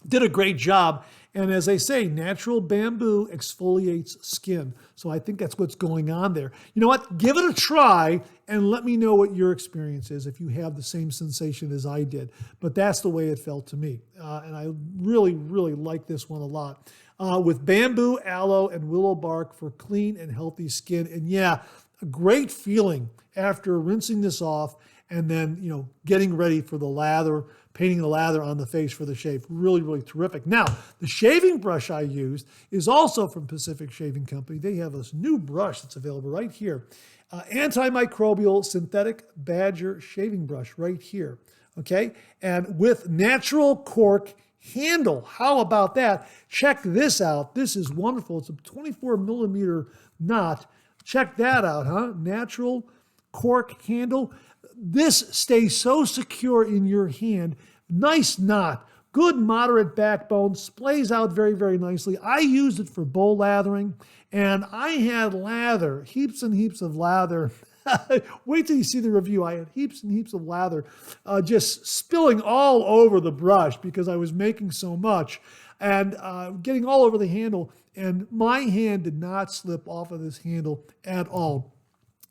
Did a great job. And as they say, natural bamboo exfoliates skin. So I think that's what's going on there. You know what? Give it a try and let me know what your experience is if you have the same sensation as I did. But that's the way it felt to me. And I really, really like this one a lot. With bamboo, aloe, and willow bark for clean and healthy skin. And yeah, a great feeling after rinsing this off and then, getting ready for the lather, painting the lather on the face for the shave. Really, really terrific. Now, the shaving brush I used is also from Pacific Shaving Company. They have this new brush that's available right here. Antimicrobial synthetic badger shaving brush right here. Okay? And with natural cork handle. How about that? Check this out. This is wonderful. It's a 24 millimeter knot. Check that out, huh? Natural cork handle. This stays so secure in your hand. Nice knot. Good moderate backbone. Splays out very, very nicely. I used it for bowl lathering, and I had lather, heaps and heaps of lather. Wait till you see the review. I had heaps and heaps of lather just spilling all over the brush because I was making so much and getting all over the handle. And my hand did not slip off of this handle at all.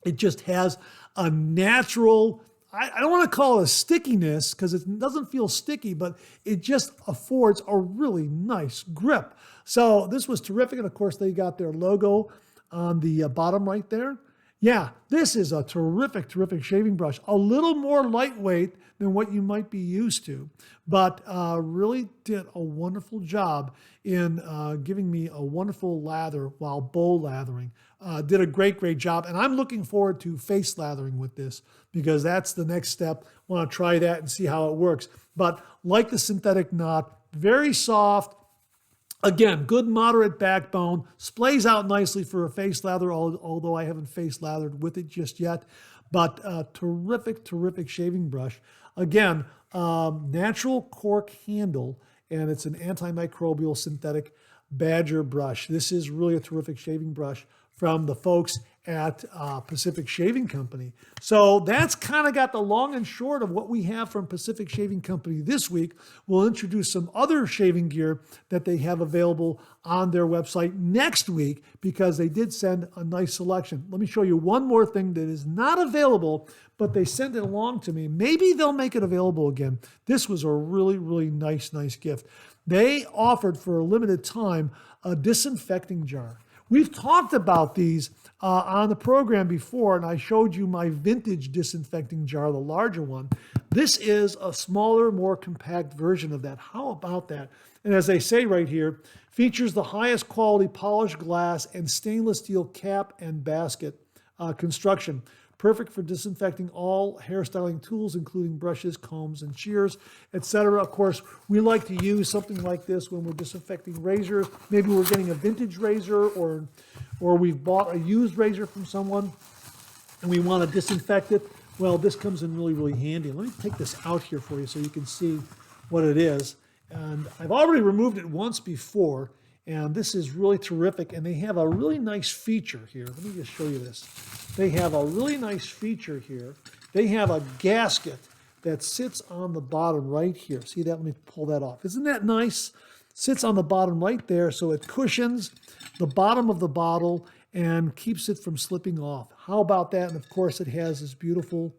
It just has a natural, I don't want to call it a stickiness because it doesn't feel sticky, but it just affords a really nice grip. So this was terrific. And of course, they got their logo on the bottom right there. Yeah, this is a terrific, terrific shaving brush. A little more lightweight than what you might be used to, but really did a wonderful job in giving me a wonderful lather while bowl lathering. Did a great, great job. And I'm looking forward to face lathering with this because that's the next step. I want to try that and see how it works. But like the synthetic knot, very soft. Again, good moderate backbone, splays out nicely for a face lather, although I haven't face lathered with it just yet. But terrific, terrific shaving brush. Again, natural cork handle, and it's an antimicrobial synthetic badger brush. This is really a terrific shaving brush from the folks at Pacific Shaving Company. So that's kind of got the long and short of what we have from Pacific Shaving Company this week. We'll introduce some other shaving gear that they have available on their website next week because they did send a nice selection. Let me show you one more thing that is not available, but they sent it along to me. Maybe they'll make it available again. This was a really, really nice gift. They offered for a limited time a disinfecting jar. We've talked about these on the program before, and I showed you my vintage disinfecting jar, the larger one. This is a smaller, more compact version of that. How about that? And as they say right here, features the highest quality polished glass and stainless steel cap and basket construction. Perfect for disinfecting all hairstyling tools, including brushes, combs, and shears, etc. Of course, we like to use something like this when we're disinfecting razors. Maybe we're getting a vintage razor or we've bought a used razor from someone and we want to disinfect it. Well, this comes in really, really handy. Let me take this out here for you so you can see what it is. And I've already removed it once before, and this is really terrific. And they have a really nice feature here. Let me just show you this. They have a really nice feature here. They have a gasket that sits on the bottom right here. See that? Let me pull that off. Isn't that nice? Sits on the bottom right there, so it cushions the bottom of the bottle and keeps it from slipping off. How about that? And of course, it has this beautiful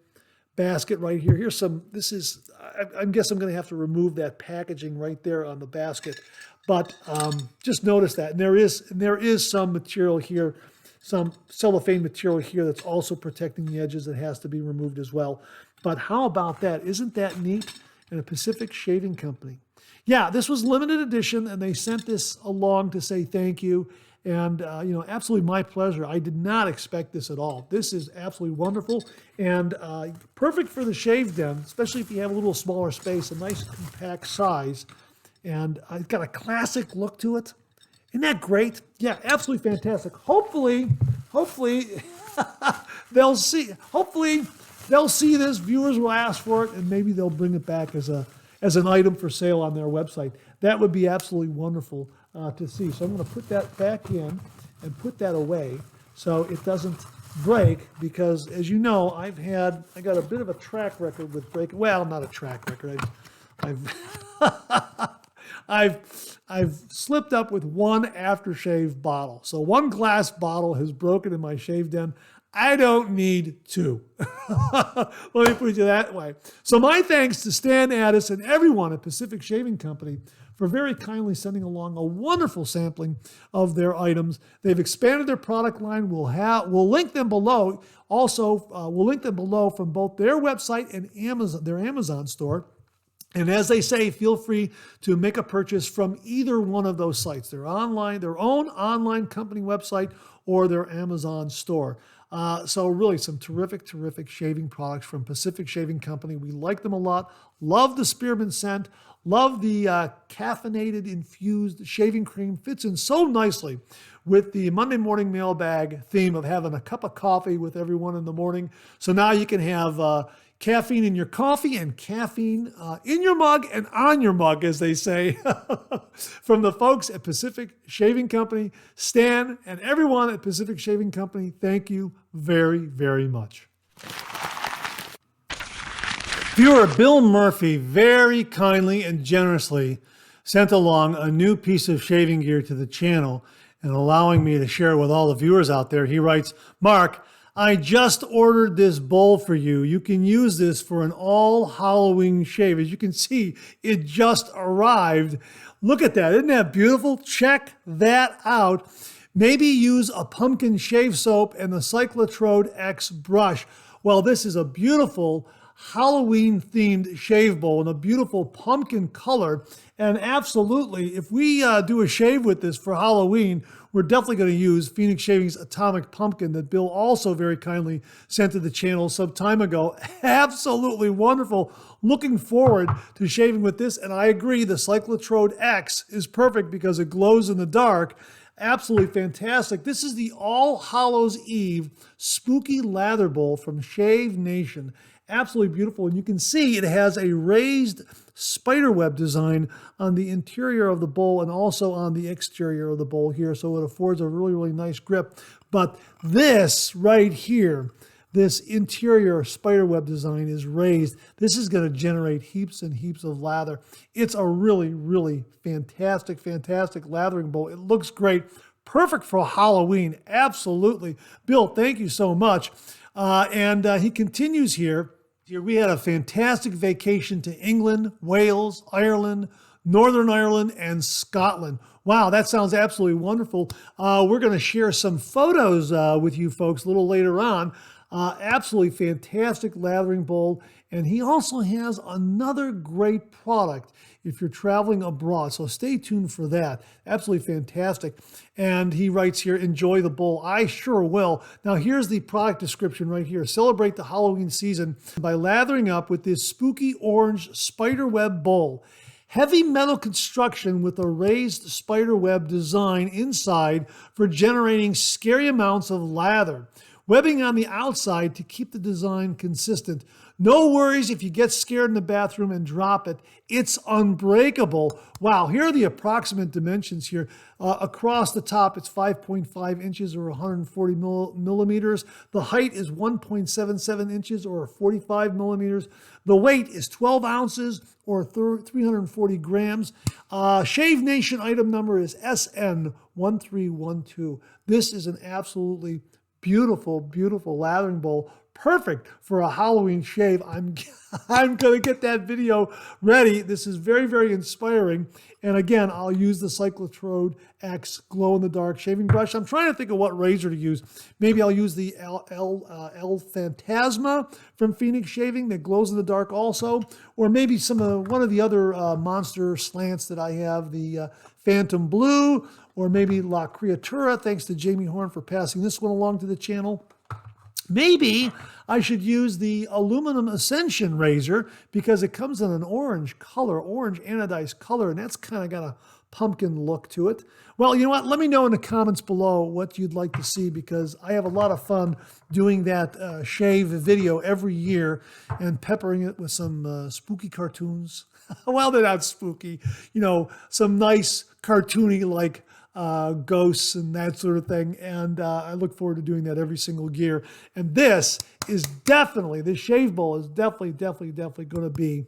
basket right here. Here's some, I guess I'm going to have to remove that packaging right there on the basket. But just notice that. And there is some material here, some cellophane material here that's also protecting the edges that has to be removed as well. But how about that? Isn't that neat? And a Pacific Shaving Company. Yeah, this was limited edition, and they sent this along to say thank you. And, absolutely my pleasure. I did not expect this at all. This is absolutely wonderful and perfect for the shave den, especially if you have a little smaller space, a nice compact size. And it's got a classic look to it. Isn't that great? Yeah, absolutely fantastic. Hopefully they'll see. Hopefully they'll see this. Viewers will ask for it, and maybe they'll bring it back as an item for sale on their website. That would be absolutely wonderful to see. So I'm going to put that back in and put that away so it doesn't break, because as you know, I got a bit of a track record with breaking. Well, not a track record. I've slipped up with one aftershave bottle. So one glass bottle has broken in my shave den. I don't need two. Let me put it that way. So my thanks to Stan Addis and everyone at Pacific Shaving Company for very kindly sending along a wonderful sampling of their items. They've expanded their product line. We'll link them below. Also, we'll link them below from both their website and their Amazon store. And as they say, feel free to make a purchase from either one of those sites, their own online company website or their Amazon store. So really some terrific, terrific shaving products from Pacific Shaving Company. We like them a lot. Love the spearmint scent. Love the caffeinated infused shaving cream. Fits in so nicely with the Monday Morning Mailbag theme of having a cup of coffee with everyone in the morning. So now you can have caffeine in your coffee and caffeine in your mug and on your mug, as they say, from the folks at Pacific Shaving Company. Stan and everyone at Pacific Shaving Company, thank you very, very much. Viewer Bill Murphy very kindly and generously sent along a new piece of shaving gear to the channel and allowing me to share it with all the viewers out there. He writes, Mark, I just ordered this bowl for you. You can use this for an all Halloween shave. As you can see, it just arrived. Look at that. Isn't that beautiful? Check that out. Maybe use a pumpkin shave soap and the Cyclotrode X brush. Well, this is a beautiful Halloween-themed shave bowl in a beautiful pumpkin color. And absolutely, if we do a shave with this for Halloween, we're definitely going to use Phoenix Shaving's Atomic Pumpkin that Bill also very kindly sent to the channel some time ago. Absolutely wonderful. Looking forward to shaving with this. And I agree, the Cyclotrode X is perfect because it glows in the dark. Absolutely fantastic. This is the All Hallows Eve Spooky Lather Bowl from Shave Nation. Absolutely beautiful. And you can see it has a raised spiderweb design on the interior of the bowl and also on the exterior of the bowl here. So it affords a really, really nice grip. But this right here, this interior spiderweb design is raised. This is going to generate heaps and heaps of lather. It's a really, really fantastic, fantastic lathering bowl. It looks great. Perfect for Halloween. Absolutely. Bill, thank you so much. And he continues here. We had a fantastic vacation to England, Wales, Ireland, Northern Ireland, and Scotland. Wow, that sounds absolutely wonderful. We're going to share some photos with you folks a little later on. Absolutely fantastic lathering bowl. And he also has another great product if you're traveling abroad. So stay tuned for that. Absolutely fantastic. And he writes here, enjoy the bowl. I sure will. Now here's the product description right here. Celebrate the Halloween season by lathering up with this spooky orange spiderweb bowl. Heavy metal construction with a raised spiderweb design inside for generating scary amounts of lather. Webbing on the outside to keep the design consistent. No worries if you get scared in the bathroom and drop it. It's unbreakable. Wow, here are the approximate dimensions here. Across the top, it's 5.5 inches or 140 millimeters. The height is 1.77 inches or 45 millimeters. The weight is 12 ounces or 340 grams. Shave Nation item number is SN1312. This is an absolutely beautiful, beautiful lathering bowl. Perfect for a Halloween shave. I'm going to get that video ready. This is very, very inspiring. And again, I'll use the Cyclotrode X glow-in-the-dark shaving brush. I'm trying to think of what razor to use. Maybe I'll use the El Phantasma from Phoenix Shaving that glows in the dark also. Or maybe one of the other monster slants that I have, the Phantom Blue, or maybe La Creatura. Thanks to Jamie Horn for passing this one along to the channel. Maybe I should use the Aluminum Ascension razor because it comes in an orange color, orange anodized color, and that's kind of got a pumpkin look to it. Well, you know what? Let me know in the comments below what you'd like to see because I have a lot of fun doing that shave video every year and peppering it with some spooky cartoons. Well, they're not spooky. You know, some nice cartoony like ghosts and that sort of thing. And I look forward to doing that every single year. And this shave bowl is definitely going to be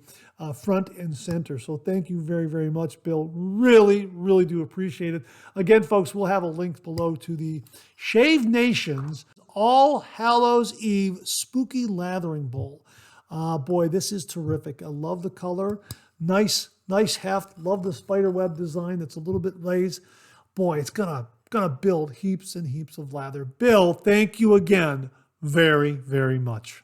front and center. So thank you very, very much, Bill. Really, really do appreciate it. Again, folks, we'll have a link below to the Shave Nation's All Hallows Eve Spooky Lathering Bowl. Boy, this is terrific. I love the color. Nice heft. Love the spiderweb design that's a little bit raised. Boy, it's gonna build heaps and heaps of lather. Bill, thank you again very, very much.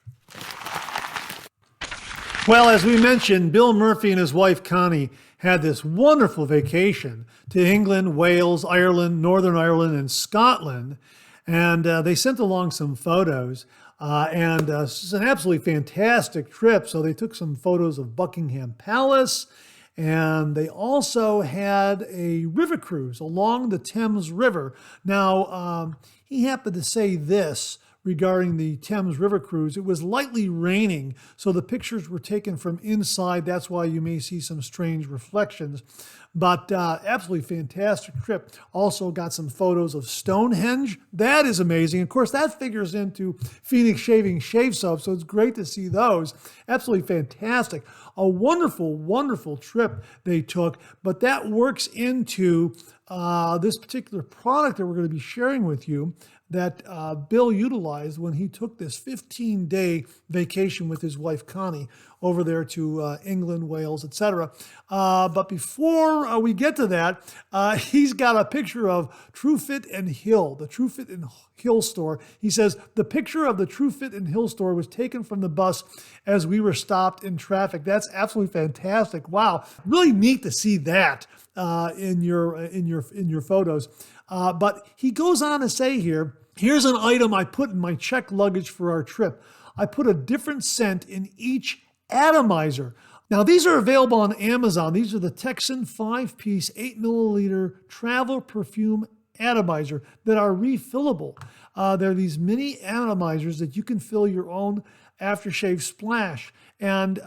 Well, as we mentioned, Bill Murphy and his wife Connie had this wonderful vacation to England, Wales, Ireland, Northern Ireland, and Scotland. And they sent along some photos. And it's an absolutely fantastic trip. So they took some photos of Buckingham Palace. And they also had a river cruise along the Thames River. Now, he happened to say this regarding the Thames River cruise. It was lightly raining, so the pictures were taken from inside. That's why you may see some strange reflections. But absolutely fantastic trip. Also got some photos of Stonehenge. That is amazing. Of course, that figures into Phoenix Shaving shave soap, so it's great to see those. Absolutely fantastic. A wonderful, wonderful trip they took, but that works into this particular product that we're going to be sharing with you that Bill utilized when he took this 15-day vacation with his wife Connie over there to England, Wales, etc. But before we get to that, he's got a picture of True Fit and Hill, the True Fit and Hill store. He says, the picture of the True Fit and Hill store was taken from the bus as we were stopped in traffic. That's absolutely fantastic. Wow, really neat to see that in your photos. But he goes on to say here, here's an item I put in my checked luggage for our trip. I put a different scent in each atomizer. Now, these are available on Amazon. These are the Texan 5-piece 8 milliliter travel perfume atomizer that are refillable. They're these mini atomizers that you can fill your own aftershave splash. And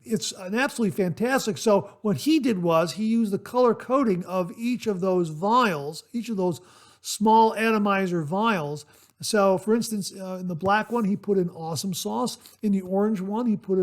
it's an absolutely fantastic. So what he did was he used the color coding of each of those vials, each of those small atomizer vials. So for instance, in the black one, he put in awesome sauce. In the orange one, he put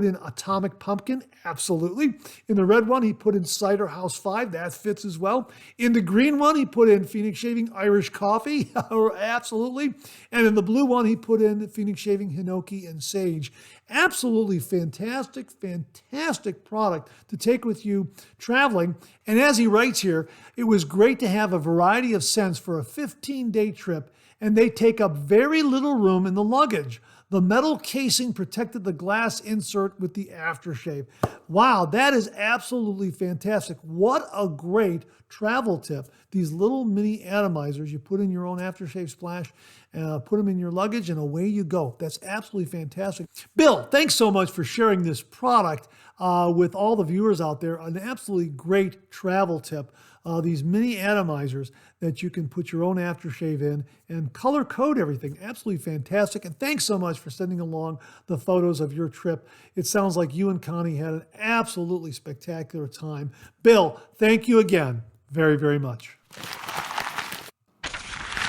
in atomic pumpkin, absolutely. In the red one, he put in cider house 5, that fits as well. In the green one, he put in Phoenix shaving Irish coffee, absolutely. And in the blue one, he put in Phoenix shaving hinoki and sage. Absolutely fantastic, fantastic product to take with you traveling. And as he writes here, it was great to have a variety of scents for a 15-day trip, and they take up very little room in the luggage. The metal casing protected the glass insert with the aftershave. Wow, that is absolutely fantastic. What a great travel tip. These little mini atomizers, you put in your own aftershave splash, put them in your luggage, and away you go. That's absolutely fantastic. Bill, thanks so much for sharing this product with all the viewers out there. An absolutely great travel tip. These mini atomizers that you can put your own aftershave in and color code everything. Absolutely fantastic. And thanks so much for sending along the photos of your trip. It sounds like you and Connie had an absolutely spectacular time. Bill, thank you again very, very much.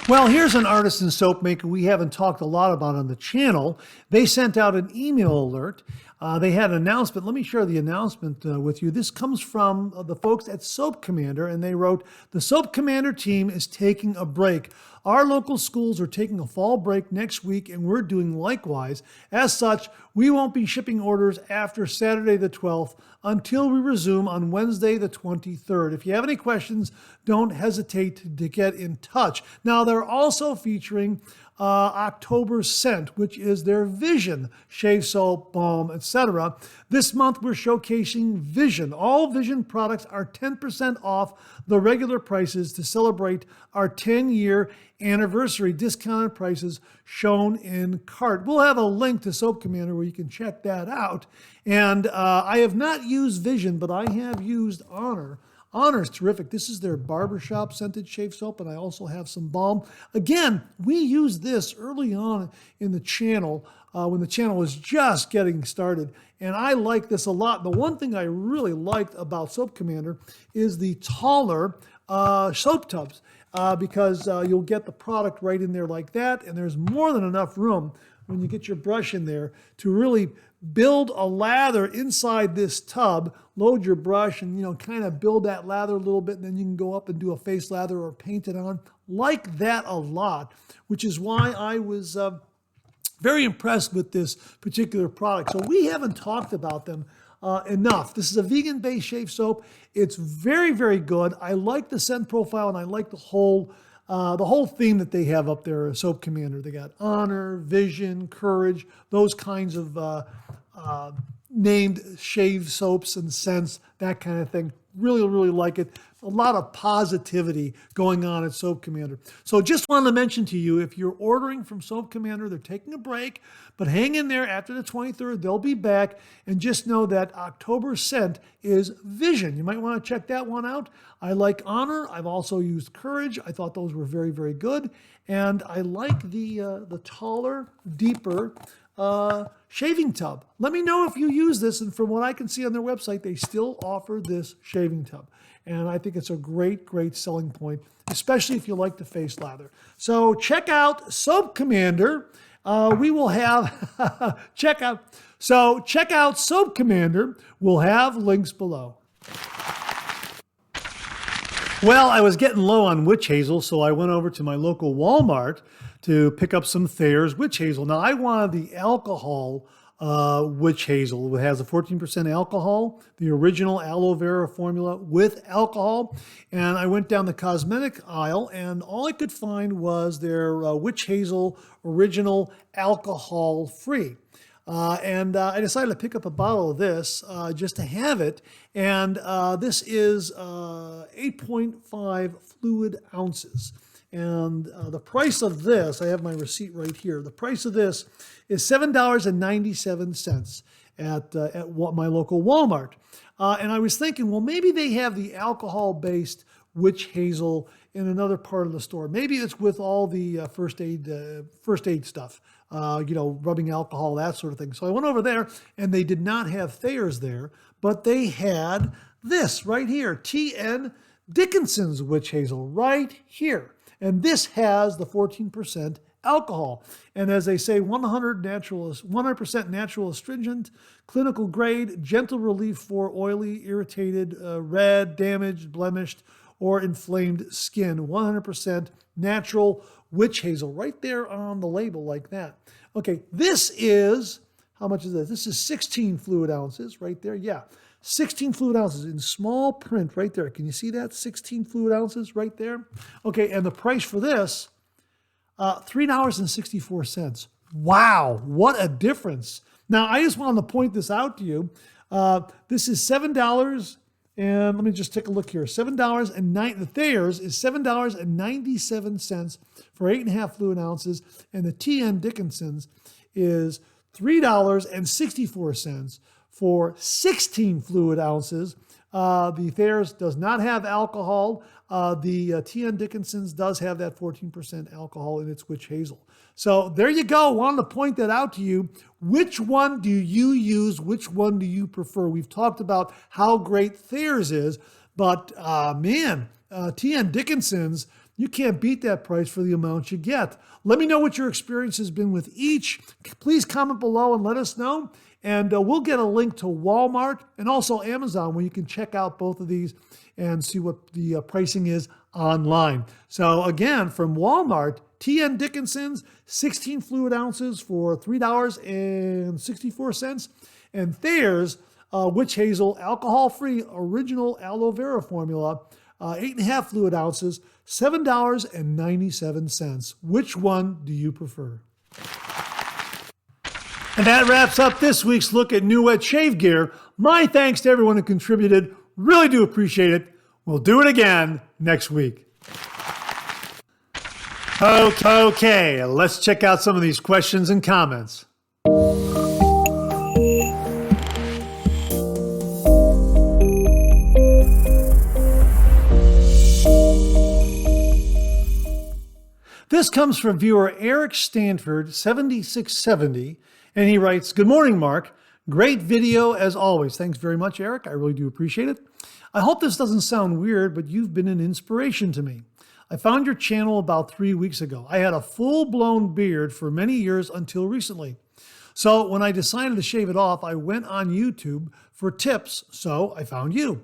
Well, here's an artisan soap maker we haven't talked a lot about on the channel. They sent out an email alert. They had an announcement. Let me share the announcement with you. This comes from the folks at Soap Commander, and they wrote, the Soap Commander team is taking a break. Our local schools are taking a fall break next week, and we're doing likewise. As such, we won't be shipping orders after Saturday the 12th until we resume on Wednesday the 23rd. If you have any questions, don't hesitate to get in touch. Now, they're also featuring October Scent, which is their Vision shave soap, balm, etc. This month we're showcasing Vision. All Vision products are 10% off the regular prices to celebrate our 10-year anniversary. Discounted prices shown in cart. We'll have a link to Soap Commander where you can check that out. And I have not used Vision, but I have used Honor. Honor's terrific. This is their barbershop scented shave soap, and I also have some balm. Again, we used this early on in the channel when the channel was just getting started, and I like this a lot. The one thing I really liked about Soap Commander is the taller soap tubs because you'll get the product right in there like that, and there's more than enough room when you get your brush in there to really build a lather inside this tub, load your brush and, kind of build that lather a little bit, and then you can go up and do a face lather or paint it on. Like that a lot, which is why I was very impressed with this particular product. So we haven't talked about them enough. This is a vegan-based shave soap. It's very, very good. I like the scent profile, and I like the whole theme that they have up there, Soap Commander. They got Honor, Vision, Courage, those kinds of named shave soaps and scents, that kind of thing. Really, really like it. A lot of positivity going on at Soap Commander. So just wanted to mention to you, if you're ordering from Soap Commander, they're taking a break, but hang in there. After the 23rd, they'll be back. And just know that October scent is Vision. You might want to check that one out. I like Honor. I've also used Courage. I thought those were very, very good. And I like the taller, deeper shaving tub. Let me know if you use this, and from what I can see on their website, they still offer this shaving tub. And I think it's a great, great selling point, especially if you like the face lather. So check out Soap Commander. We will have, check out Soap Commander. We'll have links below. Well, I was getting low on witch hazel, so I went over to my local Walmart to pick up some Thayer's witch hazel. Now, I wanted the alcohol witch hazel. It has a 14% alcohol, the original aloe vera formula with alcohol. And I went down the cosmetic aisle, and all I could find was their witch hazel original alcohol free. I decided to pick up a bottle of this just to have it. And this is 8.5 fluid ounces. And the price of this, I have my receipt right here. The price of this is $7.97 at my local Walmart. And I was thinking, well, maybe they have the alcohol-based witch hazel in another part of the store. Maybe it's with all the first aid stuff, rubbing alcohol, that sort of thing. So I went over there, and they did not have Thayer's there, but they had this right here, T.N. Dickinson's witch hazel right here. And this has the 14% alcohol. And as they say, 100% natural astringent, clinical grade, gentle relief for oily, irritated, red, damaged, blemished, or inflamed skin. 100% natural witch hazel right there on the label like that. Okay, this is, how much is this? This is 16 fluid ounces right there. Yeah, 16 fluid ounces in small print right there. Can you see that? 16 fluid ounces right there. Okay, and the price for this, $3.64. Wow, what a difference. Now, I just wanted to point this out to you. This is $7, and let me just take a look here. The Thayer's is $7.97 for 8.5 fluid ounces, and the T.N. Dickinson's is $3.64 for 16 fluid ounces. The Thayer's does not have alcohol. The T.N. Dickinson's does have that 14% alcohol in its witch hazel. So there you go. Wanted to point that out to you. Which one do you use? Which one do you prefer? We've talked about how great Thayer's is, but T.N. Dickinson's, you can't beat that price for the amount you get. Let me know what your experience has been with each. Please comment below and let us know. And we'll get a link to Walmart and also Amazon where you can check out both of these and see what the pricing is online. So again, from Walmart, T.N. Dickinson's, 16 fluid ounces for $3.64. And Thayer's witch hazel, alcohol-free, original aloe vera formula, 8.5 fluid ounces, $7.97. Which one do you prefer? And that wraps up this week's look at new wet shave gear. My thanks to everyone who contributed. Really do appreciate it. We'll do it again next week. Okay, let's check out some of these questions and comments. This comes from viewer Eric Stanford, 7670, and he writes, "Good morning, Mark. Great video as always." Thanks very much, Eric. I really do appreciate it. I hope this doesn't sound weird, but you've been an inspiration to me. I found your channel about 3 weeks ago. I had a full-blown beard for many years until recently. So when I decided to shave it off, I went on YouTube for tips, so I found you.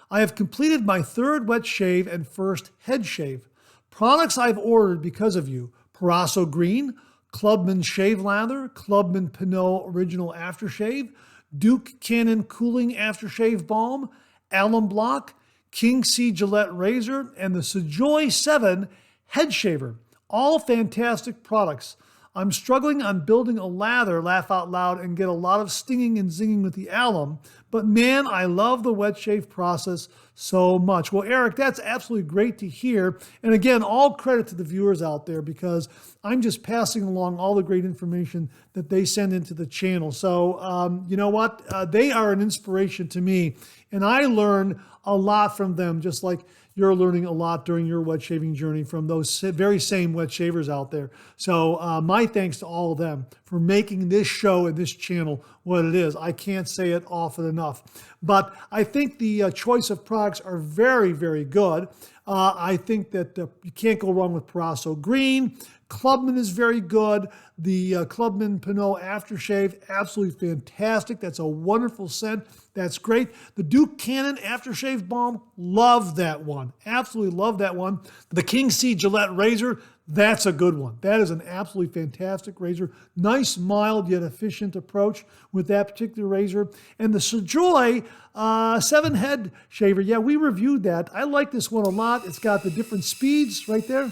I have completed my third wet shave and first head shave. Products I've ordered because of you: Parasso Green, Clubman Shave Lather, Clubman Pinot Original Aftershave, Duke Cannon Cooling Aftershave Balm, Alum Block, King C Gillette Razor, and the Sojoy 7 Head Shaver. All fantastic products. I'm struggling on building a lather, laugh out loud, and get a lot of stinging and zinging with the alum. But man, I love the wet shave process so much. Well, Eric, that's absolutely great to hear. And again, all credit to the viewers out there because I'm just passing along all the great information that they send into the channel. So you know what? They are an inspiration to me. And I learn a lot from them, just like you're learning a lot during your wet shaving journey from those very same wet shavers out there. So my thanks to all of them for making this show and this channel what it is. I can't say it often enough. But I think the choice of products are very, very good. I think that you can't go wrong with Parasso Green, Clubman is very good. The Clubman Pinot Aftershave, absolutely fantastic. That's a wonderful scent. That's great. The Duke Cannon Aftershave Balm, love that one. Absolutely love that one. The King C Gillette Razor, that's a good one. That is an absolutely fantastic razor. Nice, mild, yet efficient approach with that particular razor. And the Surjoy 7-head shaver, yeah, we reviewed that. I like this one a lot. It's got the different speeds right there.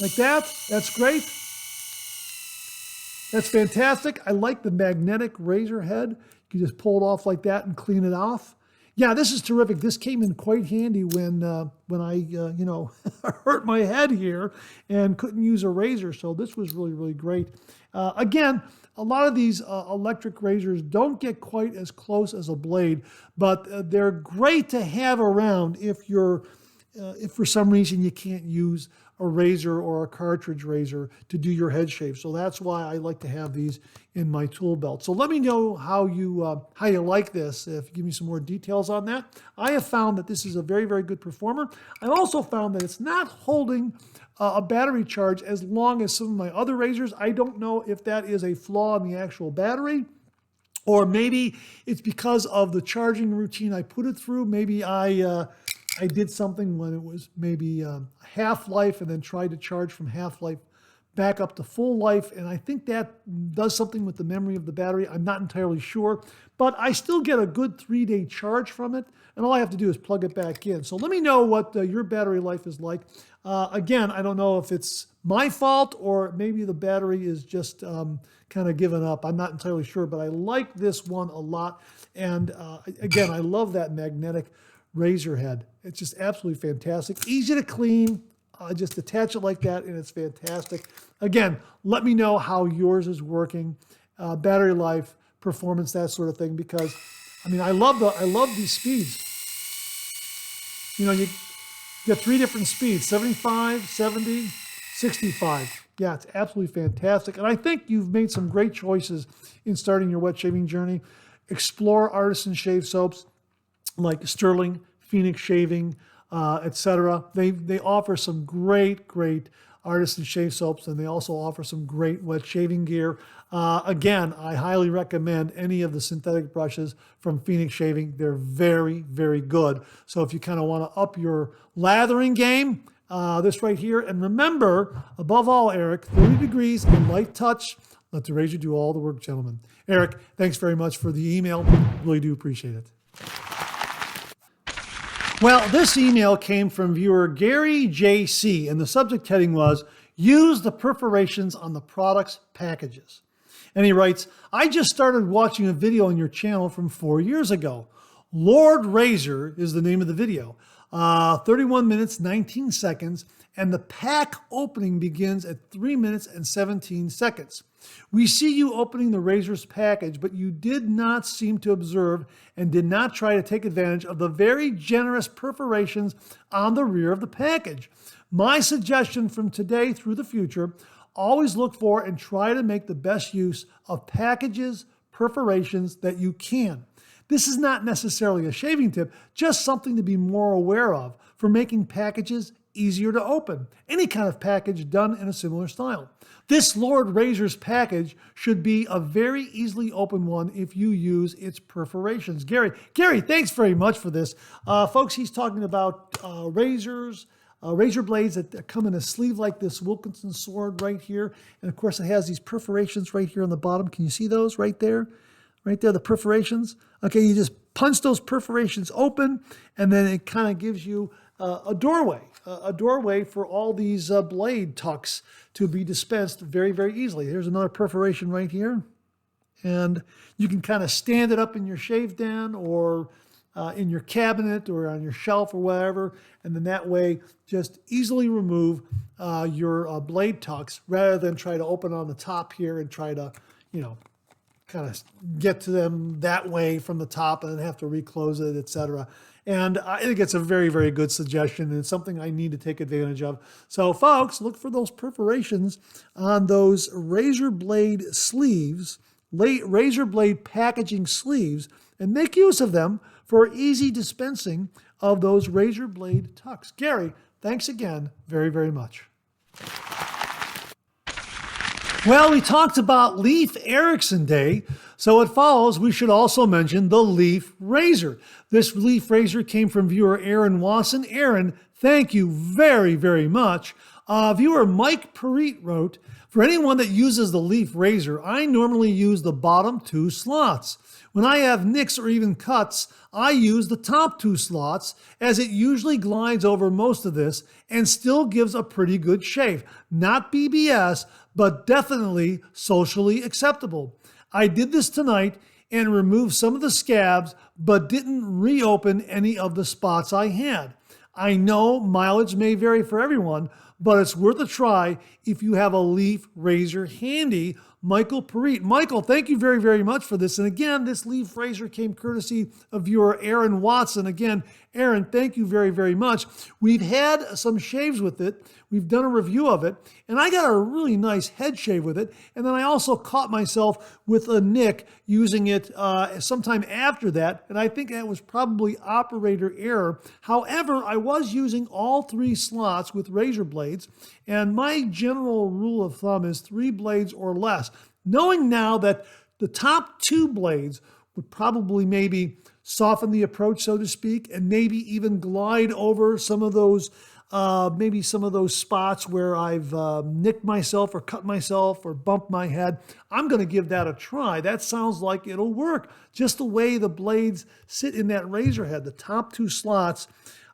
Like that. That's great. That's fantastic. I like the magnetic razor head. You can just pull it off like that and clean it off. Yeah, this is terrific. This came in quite handy when I hurt my head here and couldn't use a razor. So this was really, really great. Again, a lot of these electric razors don't get quite as close as a blade, but they're great to have around if for some reason you can't use a razor or a cartridge razor to do your head shave. So that's why I like to have these in my tool belt. So let me know how you like this. If you give me some more details on that. I have found that this is a very, very good performer. I also found that it's not holding a battery charge as long as some of my other razors. I don't know if that is a flaw in the actual battery, or maybe it's because of the charging routine I put it through. Maybe I did something when it was maybe half-life and then tried to charge from half-life back up to full life. And I think that does something with the memory of the battery. I'm not entirely sure, but I still get a good 3-day charge from it. And all I have to do is plug it back in. So let me know what your battery life is like. Again, I don't know if it's my fault or maybe the battery is just kind of given up. I'm not entirely sure, but I like this one a lot. And again, I love that magnetic razor head. It's just absolutely fantastic. Easy to clean. Just attach it like that and it's fantastic. Again, let me know how yours is working, battery life, performance, that sort of thing, because I mean, I love these speeds. You know, you get 3 different speeds, 75, 70, 65. Yeah, it's absolutely fantastic. And I think you've made some great choices in starting your wet shaving journey. Explore artisan shave soaps like Sterling, Phoenix Shaving, etc. They offer some great artisan shave soaps, and they also offer some great wet shaving gear. Again, I highly recommend any of the synthetic brushes from Phoenix Shaving. They're very, very good. So if you kind of want to up your lathering game, this right here. And remember, above all, Eric, 30 degrees and light touch. Let the razor do all the work, gentlemen. Eric, thanks very much for the email. Really do appreciate it. Well, this email came from viewer Gary JC, and the subject heading was, use the perforations on the product's packages. And he writes, I just started watching a video on your channel from 4 years ago. Lord Razor is the name of the video. 31 minutes, 19 seconds, and the pack opening begins at 3 minutes and 17 seconds. We see you opening the razor's package, but you did not seem to observe and did not try to take advantage of the very generous perforations on the rear of the package. My suggestion from today through the future, always look for and try to make the best use of packages, perforations that you can. This is not necessarily a shaving tip, just something to be more aware of for making packages easier to open. Any kind of package done in a similar style. This Lord Razor's package should be a very easily open one if you use its perforations. Gary, thanks very much for this. Folks, he's talking about razors, razor blades that come in a sleeve like this Wilkinson sword right here. And of course, it has these perforations right here on the bottom. Can you see those right there? Right there, the perforations. Okay, you just punch those perforations open, and then it kind of gives you a doorway for all these blade tucks to be dispensed very, very easily. Here's another perforation right here. And you can kind of stand it up in your shave den or in your cabinet or on your shelf or whatever. And then that way, just easily remove your blade tucks rather than try to open on the top here and try to, kind of get to them that way from the top and then have to reclose it, etc. And I think it's a very, very good suggestion, and it's something I need to take advantage of. So folks, look for those perforations on those razor blade sleeves, razor blade packaging sleeves, and make use of them for easy dispensing of those razor blade tucks. Gary, thanks again very, very much. Well, we talked about Leif Erickson Day, so it follows we should also mention the Leif razor. This Leif razor came from viewer Aaron Wasson. Aaron, thank you very, very much. Viewer Mike Perit wrote, for anyone that uses the Leif razor, I normally use the bottom 2 slots. When I have nicks or even cuts, I use the top 2 slots as it usually glides over most of this and still gives a pretty good shave. Not BBS, but definitely socially acceptable. I did this tonight and removed some of the scabs, but didn't reopen any of the spots I had. I know mileage may vary for everyone, but it's worth a try if you have a Leif razor handy. Michael Perit. Michael, thank you very, very much for this. And again, this Leif razor came courtesy of viewer Aaron Watson. Again, Aaron, thank you very, very much. We've had some shaves with it. We've done a review of it, and I got a really nice head shave with it. And then I also caught myself with a nick using it sometime after that, and I think that was probably operator error. However, I was using all 3 slots with razor blades, and my general rule of thumb is 3 blades or less. Knowing now that the top 2 blades would probably maybe soften the approach, so to speak, and maybe even glide over some of those spots where I've nicked myself or cut myself or bumped my head. I'm going to give that a try. That sounds like it'll work. Just the way the blades sit in that razor head, the top 2 slots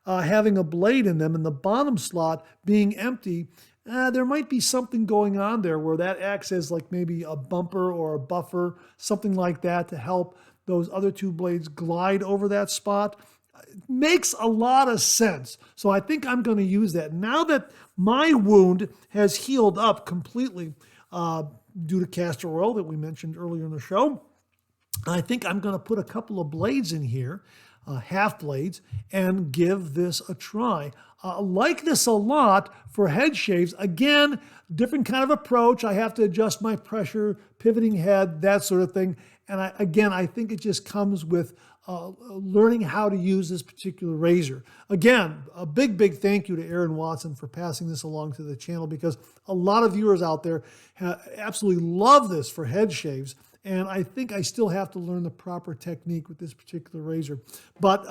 having a blade in them and the bottom slot being empty, there might be something going on there where that acts as like maybe a bumper or a buffer, something like that to help those other 2 blades glide over that spot. It makes a lot of sense. So I think I'm going to use that. Now that my wound has healed up completely due to castor oil that we mentioned earlier in the show, I think I'm going to put a couple of blades in here, half blades, and give this a try. Like this a lot for head shaves. Again, different kind of approach. I have to adjust my pressure, pivoting head, that sort of thing. And I think it just comes with learning how to use this particular razor. Again, a big, big thank you to Aaron Watson for passing this along to the channel, because a lot of viewers out there absolutely love this for head shaves. And I think I still have to learn the proper technique with this particular razor. But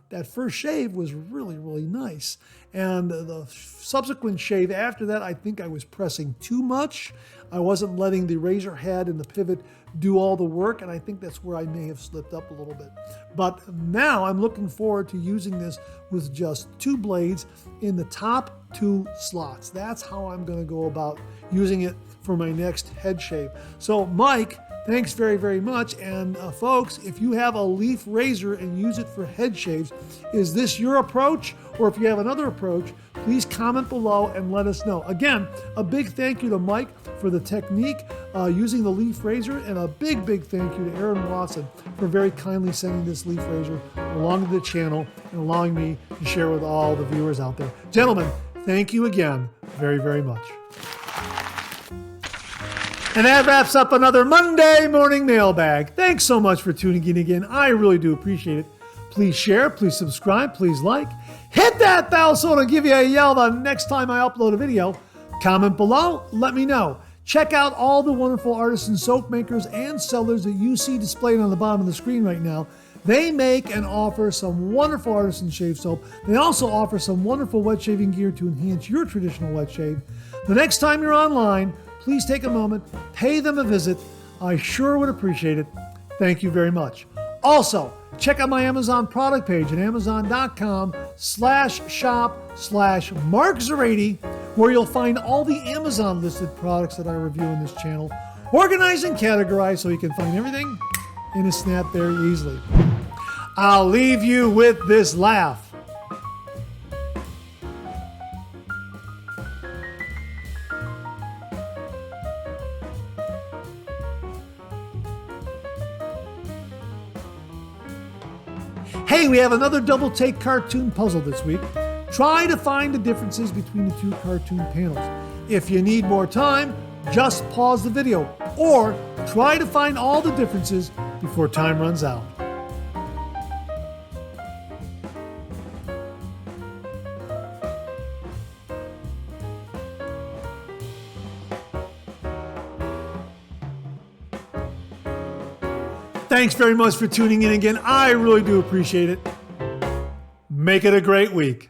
that first shave was really, really nice. And the subsequent shave after that, I think I was pressing too much. I wasn't letting the razor head and the pivot do all the work, and I think that's where I may have slipped up a little bit. But now I'm looking forward to using this with just 2 blades in the top 2 slots. That's how I'm going to go about using it for my next head shave. So Mike, thanks very, very much. And folks, if you have a Leif razor and use it for head shaves, is this your approach? Or if you have another approach, please comment below and let us know. Again, a big thank you to Mike for the technique using the Leif razor, and a big, big thank you to Aaron Watson for very kindly sending this Leif razor along to the channel and allowing me to share with all the viewers out there. Gentlemen, thank you again very, very much. And that wraps up another Monday Morning Mailbag. Thanks so much for tuning in again. I really do appreciate it. Please share, please subscribe, please like. Hit that bell so it'll give you a yell the next time I upload a video. Comment below, let me know. Check out all the wonderful artisan soap makers and sellers that you see displayed on the bottom of the screen right now. They make and offer some wonderful artisan shave soap. They also offer some wonderful wet shaving gear to enhance your traditional wet shave. The next time you're online, please take a moment, pay them a visit. I sure would appreciate it. Thank you very much. Also, check out my Amazon product page at amazon.com/shop/MarkZerati, where you'll find all the Amazon listed products that I review in this channel, organized and categorized so you can find everything in a snap very easily. I'll leave you with this laugh. Hey, we have another double take cartoon puzzle this week. Try to find the differences between the 2 cartoon panels. If you need more time, just pause the video, or try to find all the differences before time runs out. Thanks very much for tuning in again. I really do appreciate it. Make it a great week.